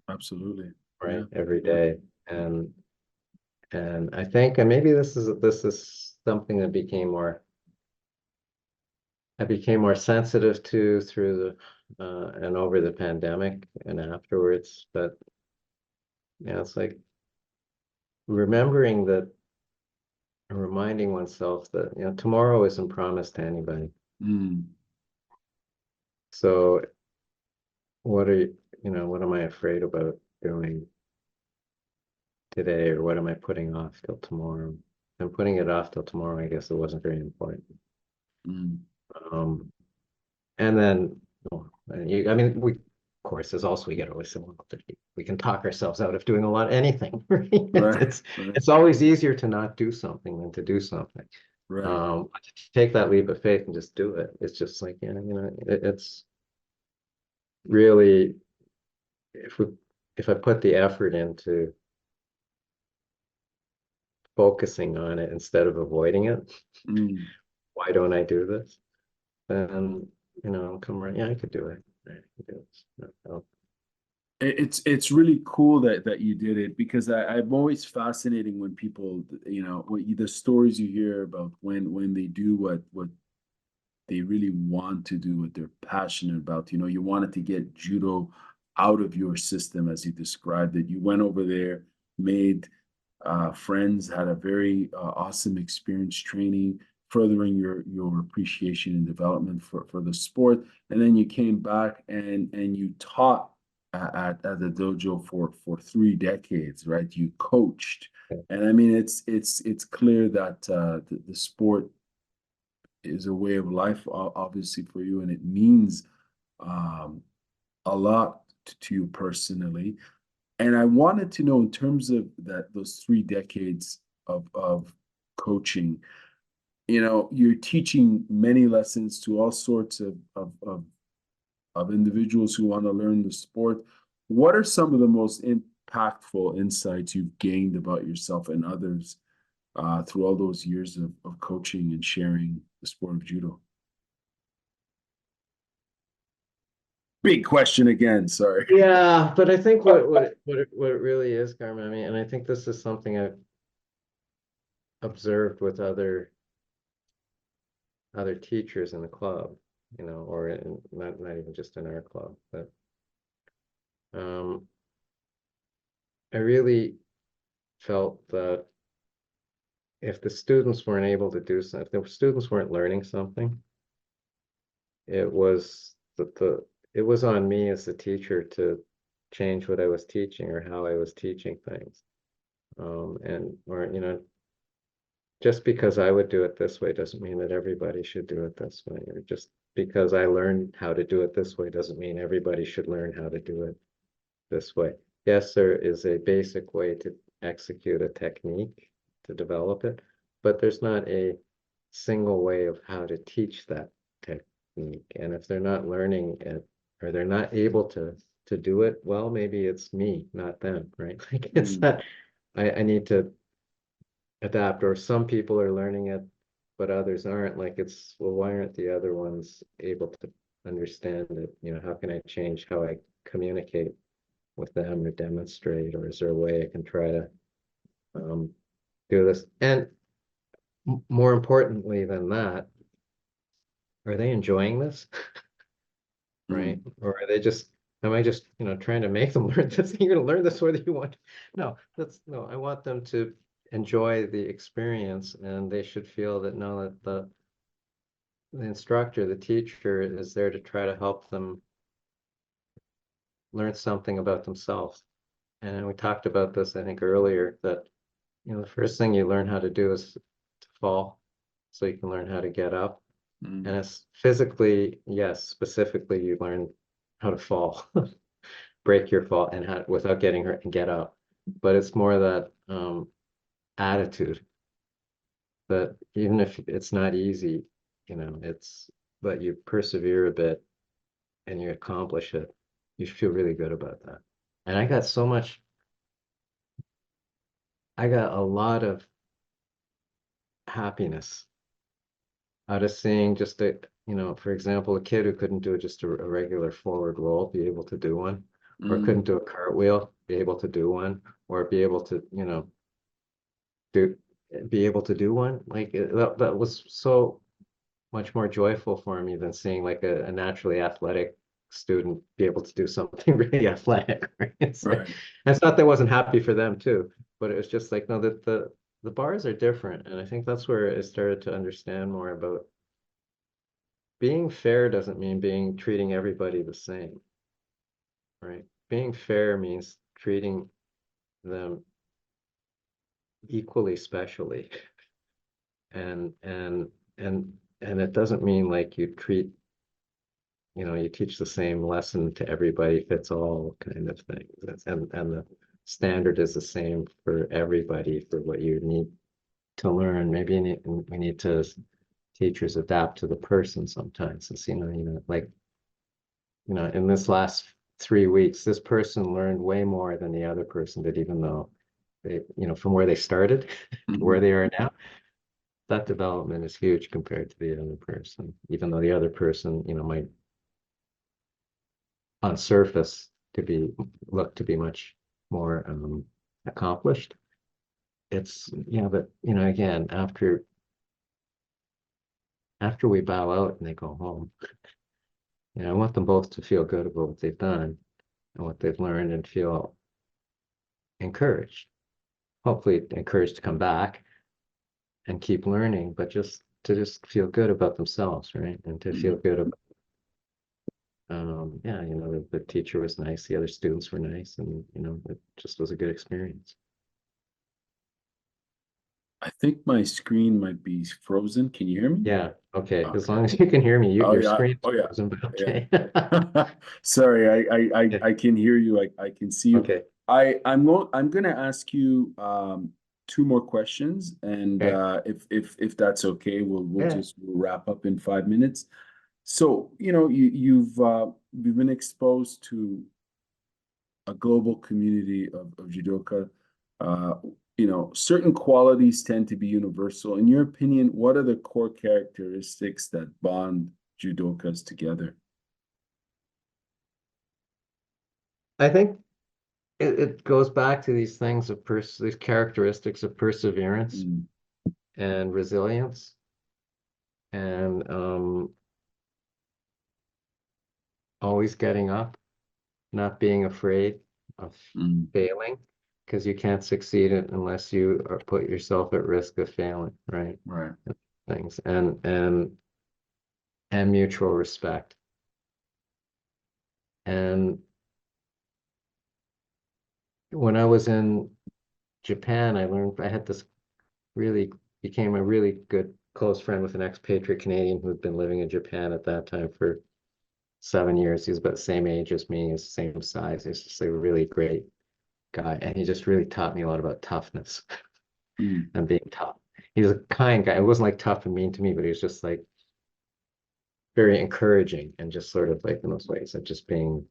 [SPEAKER 1] absolutely. Yeah.
[SPEAKER 2] right? Every
[SPEAKER 1] Yeah.
[SPEAKER 2] day. And I think, and maybe this is something that I became more sensitive to through the and over the pandemic and afterwards. But it's like remembering that, and reminding oneself that tomorrow isn't promised to anybody.
[SPEAKER 1] Mm,
[SPEAKER 2] So what are what am I afraid about doing today, or what am I putting off till tomorrow? And putting it off till tomorrow, I guess it wasn't very important.
[SPEAKER 1] mm.
[SPEAKER 2] Um, and then, I mean, of course, there's also, we get always say, well, we can talk ourselves out of doing a lot, anything. Right?
[SPEAKER 1] Right.
[SPEAKER 2] It's
[SPEAKER 1] Right.
[SPEAKER 2] it's always easier to not do something than to do something.
[SPEAKER 1] Right.
[SPEAKER 2] To take that leap of faith and just do it. It's just like, it's really, if we if I put the effort into focusing on it instead of avoiding it,
[SPEAKER 1] Mm,
[SPEAKER 2] why don't I do this? Then, I'll come right, yeah, I could do it. I could do this. No.
[SPEAKER 1] It's really cool that you did it, because I'm always fascinating when people, the stories you hear about when they do what they really want to do, what they're passionate about. You wanted to get judo out of your system, as you described it. You went over there, made friends, had a very awesome experience training, furthering your appreciation and development for the sport. And then you came back and you taught at the dojo for 3 decades, right? You coached. And I mean, it's clear that the sport is a way of life, obviously, for you, and it means um, a lot to you personally. And I wanted to know, in terms of those 3 decades of coaching, you're teaching many lessons to all sorts of individuals who want to learn the sport. What are some of the most impactful insights you've gained about yourself and others through all those years of coaching and sharing the sport of judo? Big question again, sorry.
[SPEAKER 2] Yeah, but I think what it really is, Carmen, I mean, and I think this is something I've observed with other teachers in the club, or not even just in our club, but I really felt that if the students weren't able to do something, if the students weren't learning something, it was it was on me as the teacher to change what I was teaching or how I was teaching things. And or just because I would do it this way doesn't mean that everybody should do it this way. Or just because I learned how to do it this way doesn't mean everybody should learn how to do it this way. Yes, there is a basic way to execute a technique, to develop it, but there's not a single way of how to teach that technique. And if they're not learning it, or they're not able to do it, well, maybe it's me, not them, right? Like it's not, I need to adapt, or some people are learning it, but others aren't. Like it's, well, why aren't the other ones able to understand it? How can I change how I communicate with them or demonstrate, or is there a way I can try to do this? And more importantly than that, are they enjoying this? Right? Or are they just, am I just, trying to make them learn this? You're going to learn this whether you want. No, no, I want them to enjoy the experience, and they should feel that no, that the instructor, the teacher is there to try to help them learn something about themselves. And we talked about this, I think, earlier, that the first thing you learn how to do is to fall, so you can learn how to get up. And it's physically, yes, specifically, you learn how to fall, break your fall, and how without getting hurt, and get up. But it's more that attitude, that even if it's not easy, it's, but you persevere a bit and you accomplish it, you feel really good about that. And I got a lot of happiness out of seeing just for example, a kid who couldn't do just a regular forward roll be able to do one, or couldn't do a cartwheel, be able to do one, or be able to, do be able to do one. Like that was so much more joyful for me than seeing like a naturally athletic student be able to do something really athletic. Right? It's like,
[SPEAKER 1] Right.
[SPEAKER 2] and it's not that I wasn't happy for them too, but it was just like, no, that the bars are different. And I think that's where I started to understand more about being fair doesn't mean treating everybody the same, right? Being fair means treating them equally specially. And it doesn't mean like you treat, you teach the same lesson to everybody, fits all kind of thing. And the standard is the same for everybody for what you need to learn. Maybe we need to, teachers adapt to the person sometimes. It's, like, in this last 3 weeks, this person learned way more than the other person did, even though they, from where they started to where they are now. that development is huge compared to the other person, even though the other person, might on surface look to be much more accomplished. It's, but again, after we bow out and they go home, I want them both to feel good about what they've done and what they've learned and feel encouraged. Hopefully encouraged to come back and keep learning, but just feel good about themselves, right? And to feel good about, the teacher was nice, the other students were nice, and it just was a good experience.
[SPEAKER 1] I think my screen might be frozen. Can you hear me?
[SPEAKER 2] Yeah, okay. As
[SPEAKER 1] Okay.
[SPEAKER 2] long as you can hear me,
[SPEAKER 1] Oh
[SPEAKER 2] your
[SPEAKER 1] yeah.
[SPEAKER 2] screen's
[SPEAKER 1] Oh yeah.
[SPEAKER 2] frozen, but okay.
[SPEAKER 1] Yeah. Sorry,
[SPEAKER 2] Yeah,
[SPEAKER 1] I can hear you. I can see you.
[SPEAKER 2] okay,
[SPEAKER 1] I'm gonna ask you two more questions, and
[SPEAKER 2] okay.
[SPEAKER 1] if that's okay, we'll
[SPEAKER 2] Yeah.
[SPEAKER 1] just wrap up in 5 minutes. So, you've been exposed to a global community of judoka. Uh, certain qualities tend to be universal. In your opinion, what are the core characteristics that bond judokas together?
[SPEAKER 2] I think it goes back to these things of these characteristics of perseverance
[SPEAKER 1] Mm,
[SPEAKER 2] and resilience and always getting up, not being afraid of
[SPEAKER 1] mm,
[SPEAKER 2] failing, because you can't succeed unless you put yourself at risk of failing, right?
[SPEAKER 1] right.
[SPEAKER 2] Things and mutual respect. And when I was in Japan, I had this really became a really good close friend with an expatriate Canadian who had been living in Japan at that time for 7 years. He was about the same age as me, he's the same size. He's just a really great guy. And he just really taught me a lot about toughness
[SPEAKER 1] Mm,
[SPEAKER 2] and being tough. He was a kind guy. It wasn't like tough and mean to me, but he was just like very encouraging and just sort of like in those ways of just being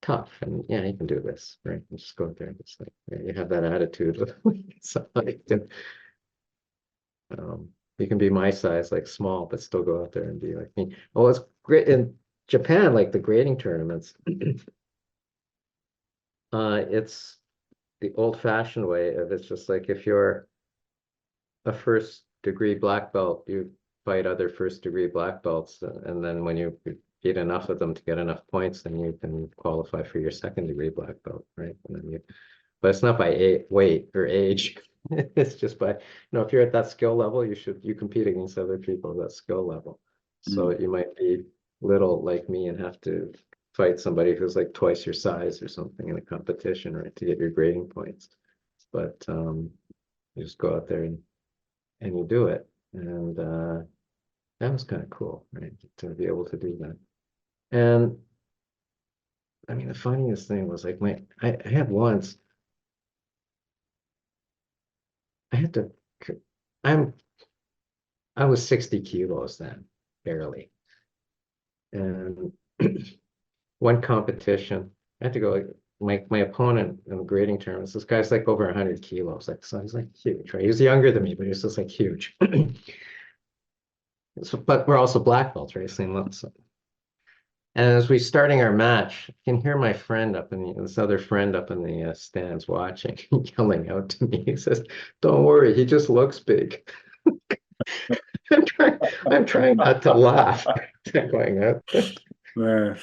[SPEAKER 2] tough and yeah, you can do this, right? And just go out there and just like you have that attitude of like, you can be my size, like small, but still go out there and be like me. Well, it's great in Japan, like the grading tournaments. It's the old-fashioned way of it's just like if you're a first degree black belt, you fight other first degree black belts, and then when you beat enough of them to get enough points, then you can qualify for your second degree black belt, right? And then but it's not by weight or age. It's just by, if you're at that skill level, you compete against other people at that skill level. So
[SPEAKER 1] mm,
[SPEAKER 2] you might be little like me and have to fight somebody who's like twice your size or something in a competition, right, to get your grading points. But you just go out there and you do it. And that was kind of cool, right? To be able to do that. And I mean, the funniest thing was like I had once, I had to, I'm I was 60 kilos then, barely. And one competition, I had to go, like, my opponent in the grading tournaments, this guy's like over 100 kilos. Like, so he's like huge, right? He was younger than me, but he was just like huge. So, but we're also black belts, right? Same level. So. And as we starting our match, I can hear my friend this other friend up in the stands watching, yelling out to me. He says, "Don't worry, he just looks big." I'm trying not to laugh. Going out.
[SPEAKER 1] man.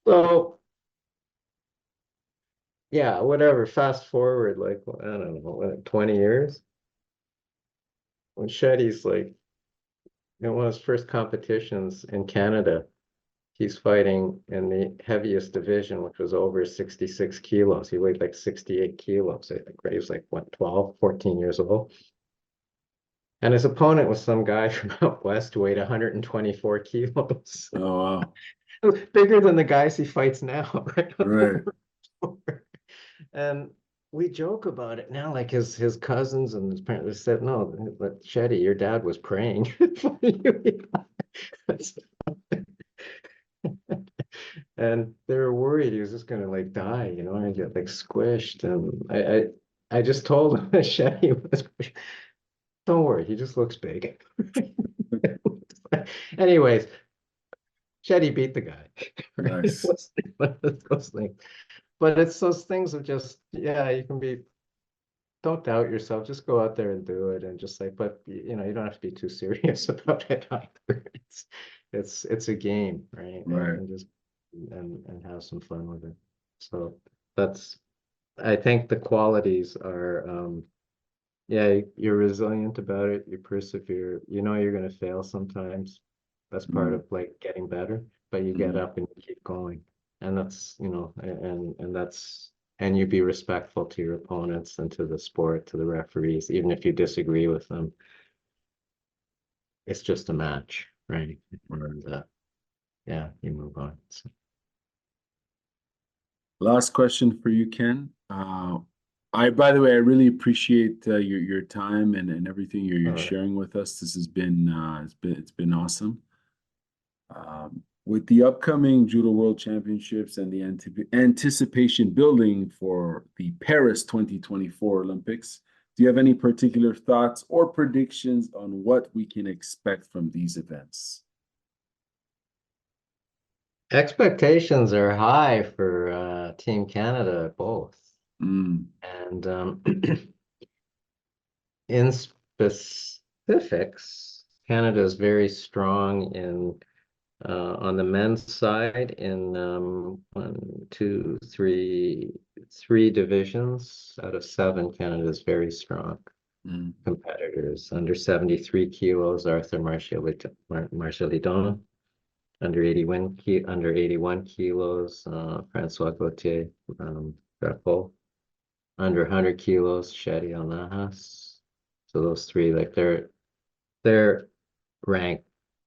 [SPEAKER 2] So yeah, whatever. Fast forward, like, I don't know, 20 years. When Shetty's like in one of his first competitions in Canada, he's fighting in the heaviest division, which was over 66 kilos. He weighed like 68 kilos, I think, right? He was like, what, 12, 14 years old. And his opponent was some guy from out west who weighed 124 kilos.
[SPEAKER 1] Oh wow.
[SPEAKER 2] Bigger than the guys he fights now, right?
[SPEAKER 1] Right.
[SPEAKER 2] And we joke about it now, like his cousins and his parents said, "No, but Shetty, your dad was praying for you." And they were worried he was just gonna like die, and get like squished. And I just told him that Shetty was Don't worry, he just looks big. Anyways, Shetty beat the guy. Right? It
[SPEAKER 1] Nice.
[SPEAKER 2] was one of those things. But it's those things of just, yeah, you can be, don't doubt yourself. Just go out there and do it, and just like, but you know, you don't have to be too serious about it either. It's a game, right?
[SPEAKER 1] Right.
[SPEAKER 2] And just and have some fun with it. So that's, I think the qualities are, yeah, you're resilient about it. You persevere. You know you're going to fail sometimes. That's part
[SPEAKER 1] Mm,
[SPEAKER 2] of like getting better, but you get
[SPEAKER 1] mm,
[SPEAKER 2] up and you keep going. And that's, you know, and that's, and you be respectful to your opponents and to the sport, to the referees, even if you disagree with them. It's just a match, right?
[SPEAKER 1] right.
[SPEAKER 2] And yeah, you move on. So,
[SPEAKER 1] Last question for you, Ken. By the way, I really appreciate your time and everything you're
[SPEAKER 2] uh,
[SPEAKER 1] sharing with us. This has been it's been awesome. With the upcoming Judo World Championships and the anticipation building for the Paris 2024 Olympics, do you have any particular thoughts or predictions on what we can expect from these events?
[SPEAKER 2] expectations are high for Team Canada, both.
[SPEAKER 1] Mm,
[SPEAKER 2] And in specifics, Canada is very strong in on the men's side in one, two, three divisions out of seven. Canada is very strong
[SPEAKER 1] mm,
[SPEAKER 2] competitors. Under 73 kilos, Arthur Marchelidon. Under 81 kilos, Francois Gauthier, Greco. Under 100 kilos, Shadi Alnahas. So those three, like they're ranked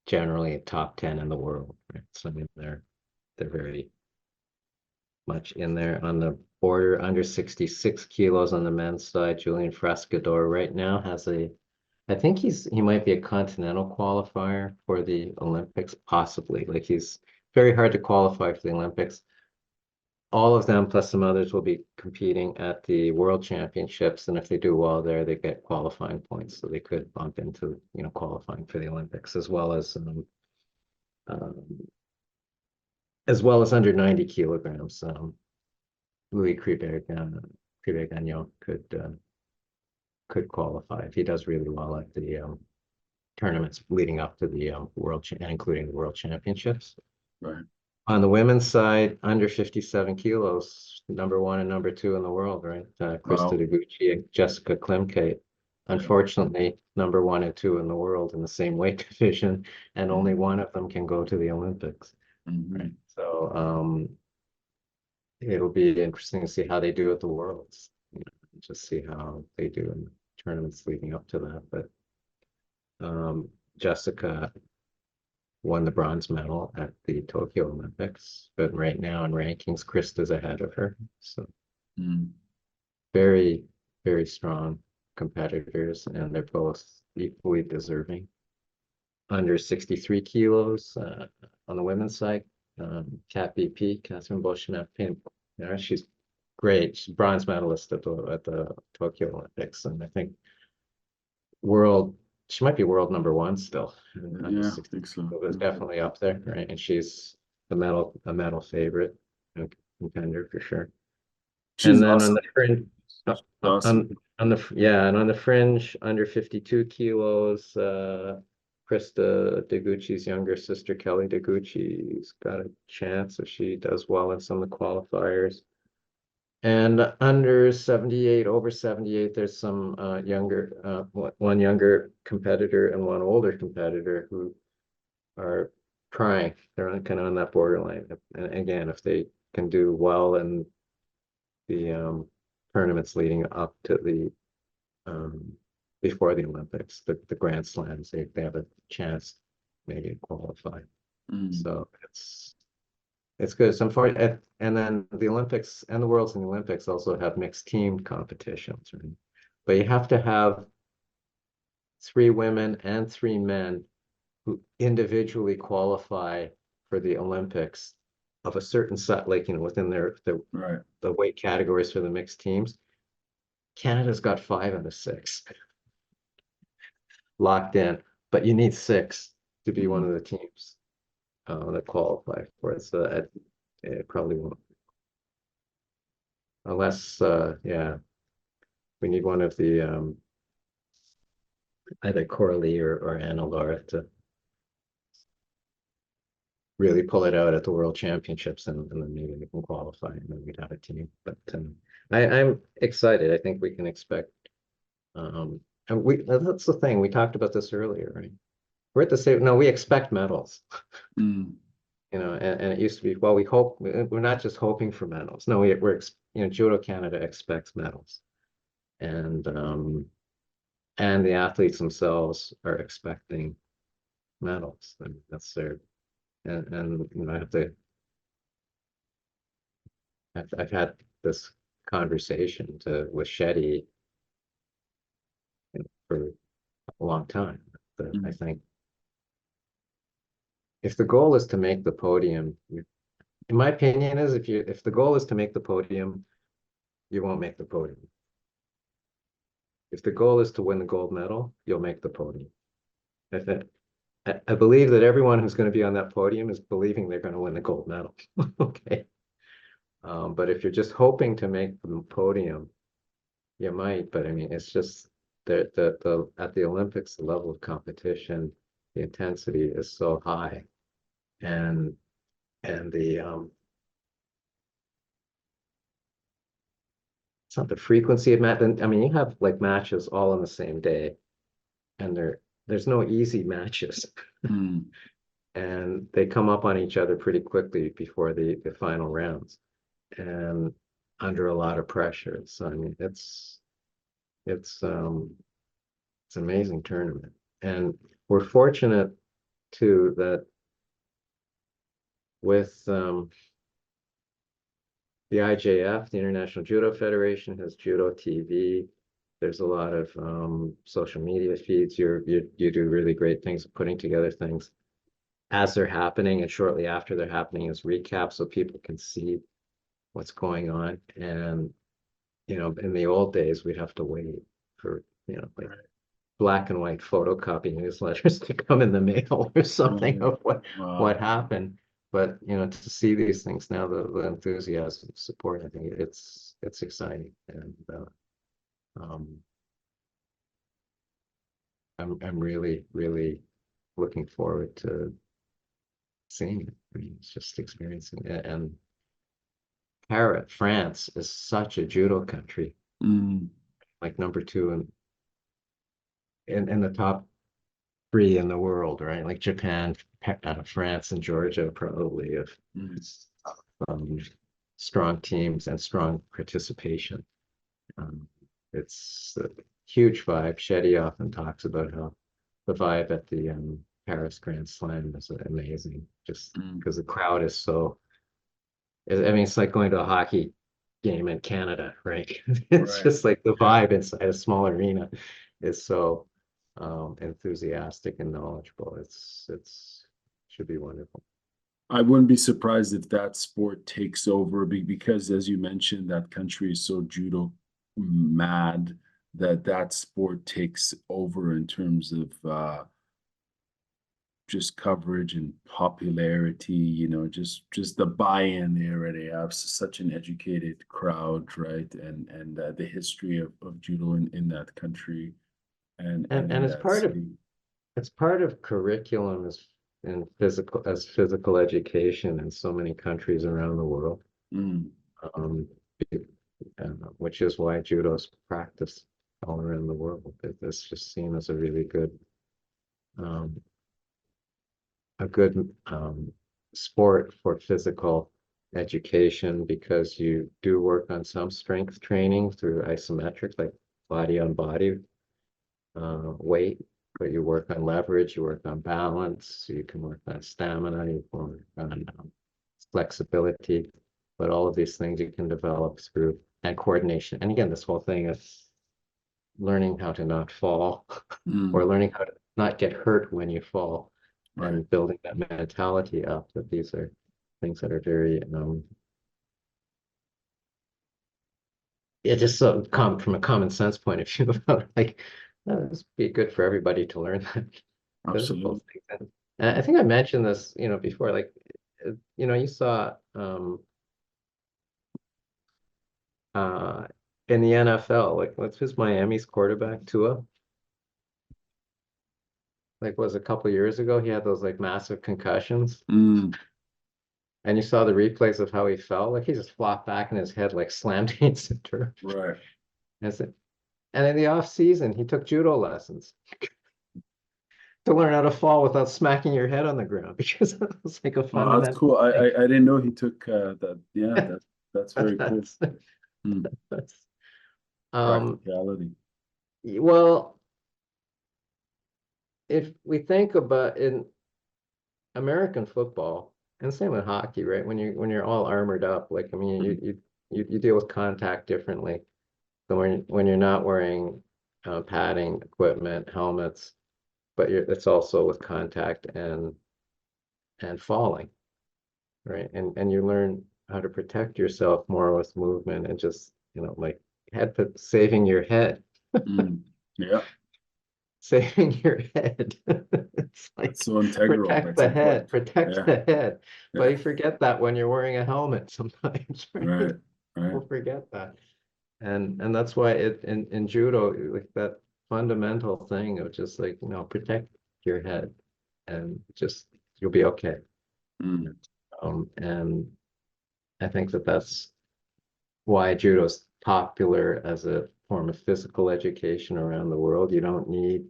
[SPEAKER 2] generally top 10 in the world, right? So I mean they're very much in there on the border. Under 66 kilos on the men's side, Julian Frescador right now has a, I think he might be a continental qualifier for the Olympics, possibly. Like he's very hard to qualify for the Olympics. All of them plus some others will be competing at the World Championships, and if they do well there, they get qualifying points, so they could bump into, you know, qualifying for the Olympics, um, as well as under 90 kilograms. Louis Krieger-Gagnon could qualify if he does really well at the tournaments leading up to the including the World Championships.
[SPEAKER 1] right.
[SPEAKER 2] On the women's side, under 57 kilos, number one and number two in the world, right? Krista
[SPEAKER 1] Wow.
[SPEAKER 2] Deguchi and Jessica Klimkate.
[SPEAKER 1] Yeah.
[SPEAKER 2] Unfortunately, number one and two in the world in the same weight division, and only
[SPEAKER 1] Mm,
[SPEAKER 2] one of them can go to the Olympics, right?
[SPEAKER 1] mhm,
[SPEAKER 2] So it'll be interesting to see how they do at the Worlds, you know, just see how they do in the tournaments leading up to that. But Jessica won the bronze medal at the Tokyo Olympics, but right now in rankings, Krista's ahead of her. So
[SPEAKER 1] mm,
[SPEAKER 2] very, very strong competitors, and they're both equally deserving. Under 63 kilos on the women's side, Kat BP, Catherine Boschnap-Pin, she's great. She's bronze medalist at the Tokyo Olympics, and I think world, she might be world number one still. Under
[SPEAKER 1] yeah, I
[SPEAKER 2] 60,
[SPEAKER 1] think so.
[SPEAKER 2] so it's
[SPEAKER 1] Yeah.
[SPEAKER 2] definitely up there, right? And she's a medal favorite and contender for sure.
[SPEAKER 1] She's
[SPEAKER 2] And then on
[SPEAKER 1] awesome.
[SPEAKER 2] the fringe,
[SPEAKER 1] She's awesome.
[SPEAKER 2] on the fringe, under 52 kilos, Krista Deguchi's younger sister, Kelly Deguchi's got a chance if she does well in some of the qualifiers. And under 78, over 78, there's some one younger competitor and one older competitor who are trying. They're kind of on that borderline. And again, if they can do well in the tournaments leading up to the um, before the Olympics, the Grand Slams, they have a chance maybe to qualify.
[SPEAKER 1] Mm,
[SPEAKER 2] So it's good. It's unfortunate. And then the Olympics and the Worlds and the Olympics also have mixed team competitions, right? But you have to have three women and three men who individually qualify for the Olympics of a certain set, like, you know, within
[SPEAKER 1] right.
[SPEAKER 2] the weight categories for the mixed teams. Canada's got 5 and a 6. locked in, but you need 6 to be one of the teams that qualify for it. So it probably won't, unless yeah, we need one of the either Coralie or Anna Laura to really pull it out at the World Championships, and then maybe we can qualify, and then we'd have a team. But I'm excited. I think we can expect. And that's the thing. We talked about this earlier, right? We're at the same. No, we expect medals. You know, and it used to be, well, we hope, we're not just hoping for medals. No, you know, Judo Canada expects medals, and the athletes themselves are expecting medals, and that's their, and you know, I've had this conversation with Shetty, you know, for a long time. I think if the goal is to make the podium, in my opinion, is if the goal is to make the podium, you won't make the podium. If the goal is to win the gold medal, you'll make the podium. I believe that everyone who's going to be on that podium is believing they're going to win the gold medal. Okay. But if you're just hoping to make the podium, you might. But I mean, it's just at the Olympics, the level of competition, the intensity is so high, and the it's not the frequency of match. I mean, you have like matches all on the same day, and there's no easy matches. And they come up on each other pretty quickly before the final rounds, and under a lot of pressure. So I mean, it's an amazing tournament, and we're fortunate too that with the IJF, the International Judo Federation, has Judo TV. There's a lot of social media feeds. You do really great things of putting together things as they're happening, and shortly after they're happening as recaps, so people can see what's going on. And you know, in the old days, we'd have to wait for, you know, like black and white photocopy newsletters to come in the mail or something of what happened. But you know, to see these things now, the enthusiasm, support, I think it's exciting, and I'm really looking forward to seeing it. I mean, it's just experiencing it. And Paris, France is such a judo country, like number 2 in the top 3 in the world, right? Like Japan, France, and Georgia probably have strong teams and strong participation. It's a huge vibe. Shetty often talks about how the vibe at the Paris Grand Slam is amazing, just because the crowd is so. I mean, it's like going to a hockey game in Canada, right? It's just like the vibe inside a small arena is so enthusiastic and knowledgeable. It's should be wonderful.
[SPEAKER 1] I wouldn't be surprised if that sport takes over because, as you mentioned, that country is so judo mad that sport takes over in terms of just coverage and popularity. You know, just the buy-in they already have such an educated crowd, right? And the history of judo in that country, and in
[SPEAKER 2] it's
[SPEAKER 1] that
[SPEAKER 2] part of
[SPEAKER 1] city.
[SPEAKER 2] it's part of curriculum in physical education in so many countries around the world, which is why judo's practiced all around the world. It's just seen as a really good sport for physical education, because you do work on some strength training through isometric, like body on body weight, but you work on leverage, you work on balance, you can work on stamina, you can work on flexibility, but all of these things you can develop through, and coordination. And again, this whole thing of learning how to not fall or learning how to not get hurt when you fall, and building that mentality up, that these are things that are very just so from a common sense point of view about like This would be good for everybody to learn that. Physical
[SPEAKER 1] Absolutely.
[SPEAKER 2] things. And I think I mentioned this, before, like, you saw uh in the NFL, like, who's Miami's quarterback, Tua? Like, was a couple years ago, he had those like massive concussions,
[SPEAKER 1] Mm,
[SPEAKER 2] and you saw the replays of how he fell. Like, he just flopped back and his head like slammed against the turf.
[SPEAKER 1] right.
[SPEAKER 2] And in the off season, he took judo lessons to learn how to fall without smacking your head on the ground because it was like a
[SPEAKER 1] Oh, that's
[SPEAKER 2] fundamental
[SPEAKER 1] cool.
[SPEAKER 2] thing.
[SPEAKER 1] I didn't know he took that. Yeah, that's very cool.
[SPEAKER 2] That's
[SPEAKER 1] Mm,
[SPEAKER 2] that's um
[SPEAKER 1] practicality.
[SPEAKER 2] well, if we think about in American football, and same with hockey, right? When you're all armored up, like, I mean,
[SPEAKER 1] Mm,
[SPEAKER 2] you deal with contact differently than when you're not wearing padding, equipment, helmets, but it's also with contact and falling, right? And you learn how to protect yourself more with movement and just, like, saving your head.
[SPEAKER 1] mm. Yeah,
[SPEAKER 2] Saving your head. It's
[SPEAKER 1] that's
[SPEAKER 2] like
[SPEAKER 1] so integral.
[SPEAKER 2] protect
[SPEAKER 1] That's
[SPEAKER 2] the
[SPEAKER 1] important.
[SPEAKER 2] head, protect
[SPEAKER 1] Yeah,
[SPEAKER 2] the head. But
[SPEAKER 1] yeah.
[SPEAKER 2] you forget that when you're wearing a helmet sometimes, right?
[SPEAKER 1] Right, right.
[SPEAKER 2] People forget that. And that's why in judo, like, that fundamental thing of just, like, protect your head and just you'll be okay.
[SPEAKER 1] Mm,
[SPEAKER 2] And I think that's why judo is popular as a form of physical education around the world. You don't need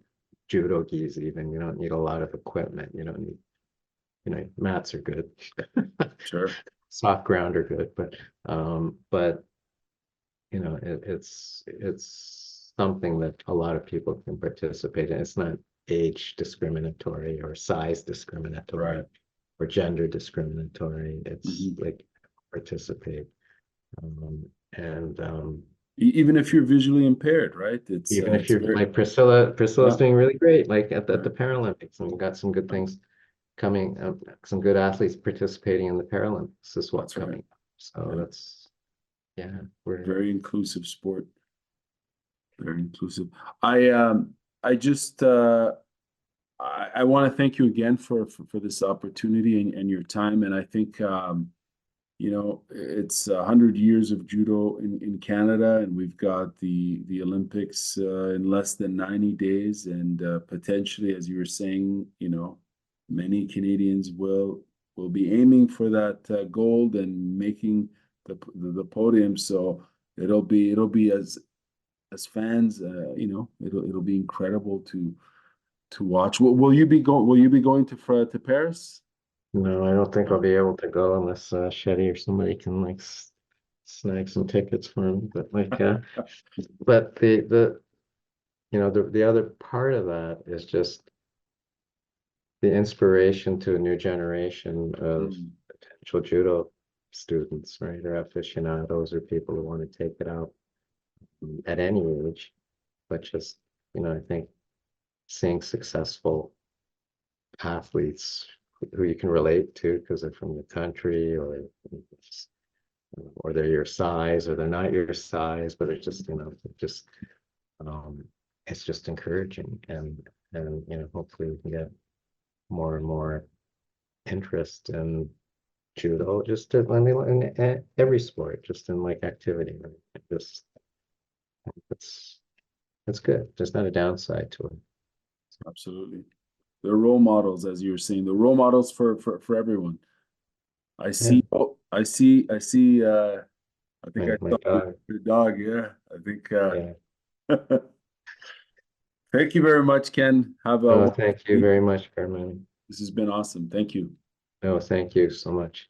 [SPEAKER 2] judo gis even. You don't need a lot of equipment. You don't need, mats are good.
[SPEAKER 1] sure.
[SPEAKER 2] Soft ground are good, but it's something that a lot of people can participate in. It's not age discriminatory or size discriminatory
[SPEAKER 1] Right.
[SPEAKER 2] or gender discriminatory. It's
[SPEAKER 1] Hmm.
[SPEAKER 2] like participate. Um, and
[SPEAKER 1] Even if you're visually impaired, right?
[SPEAKER 2] Even if
[SPEAKER 1] It's
[SPEAKER 2] you're
[SPEAKER 1] very,
[SPEAKER 2] like Priscilla's
[SPEAKER 1] yeah,
[SPEAKER 2] doing really great, like at the
[SPEAKER 1] right,
[SPEAKER 2] Paralympics, and we've got some good
[SPEAKER 1] right.
[SPEAKER 2] things coming, some good athletes participating in the Paralympics as well
[SPEAKER 1] That's right.
[SPEAKER 2] coming up. So
[SPEAKER 1] Yeah.
[SPEAKER 2] yeah, we're
[SPEAKER 1] Very inclusive sport. Very inclusive. I just I want to thank you again for this opportunity and your time. And I think it's 100 years of judo in Canada, and we've got the Olympics in less than 90 days, and potentially, as you were saying, many Canadians will be aiming for that gold and making the podium. So it'll be as fans, it'll be incredible to watch. Will you be going to Paris?
[SPEAKER 2] No, I don't think I'll
[SPEAKER 1] No.
[SPEAKER 2] be able to go unless Shetty or somebody can, like, snag some tickets for me. But, like, but the other part of that is just the inspiration to a new generation of
[SPEAKER 1] Mm,
[SPEAKER 2] potential judo students, right? Or aficionados or people who want to take it out at any age. But just, I think seeing successful athletes who you can relate to because they're from the country, or they're your size, or they're not your size, but it's just, just um, it's just encouraging, and hopefully we can get more and more interest in judo, just in every sport, just in, like, activity, right? Just it's it's good. There's not a downside to it.
[SPEAKER 1] absolutely. They're role models, as you were saying. They're role models for everyone. I
[SPEAKER 2] Yeah,
[SPEAKER 1] see. Oh, I see. I think I
[SPEAKER 2] my
[SPEAKER 1] saw
[SPEAKER 2] dog.
[SPEAKER 1] your dog. Yeah. I think.
[SPEAKER 2] Yeah.
[SPEAKER 1] Thank you very much, Ken. Have a
[SPEAKER 2] Oh,
[SPEAKER 1] wonderful
[SPEAKER 2] thank you
[SPEAKER 1] week.
[SPEAKER 2] very much, Carmen.
[SPEAKER 1] This has been awesome. Thank you.
[SPEAKER 2] No, thank you so much.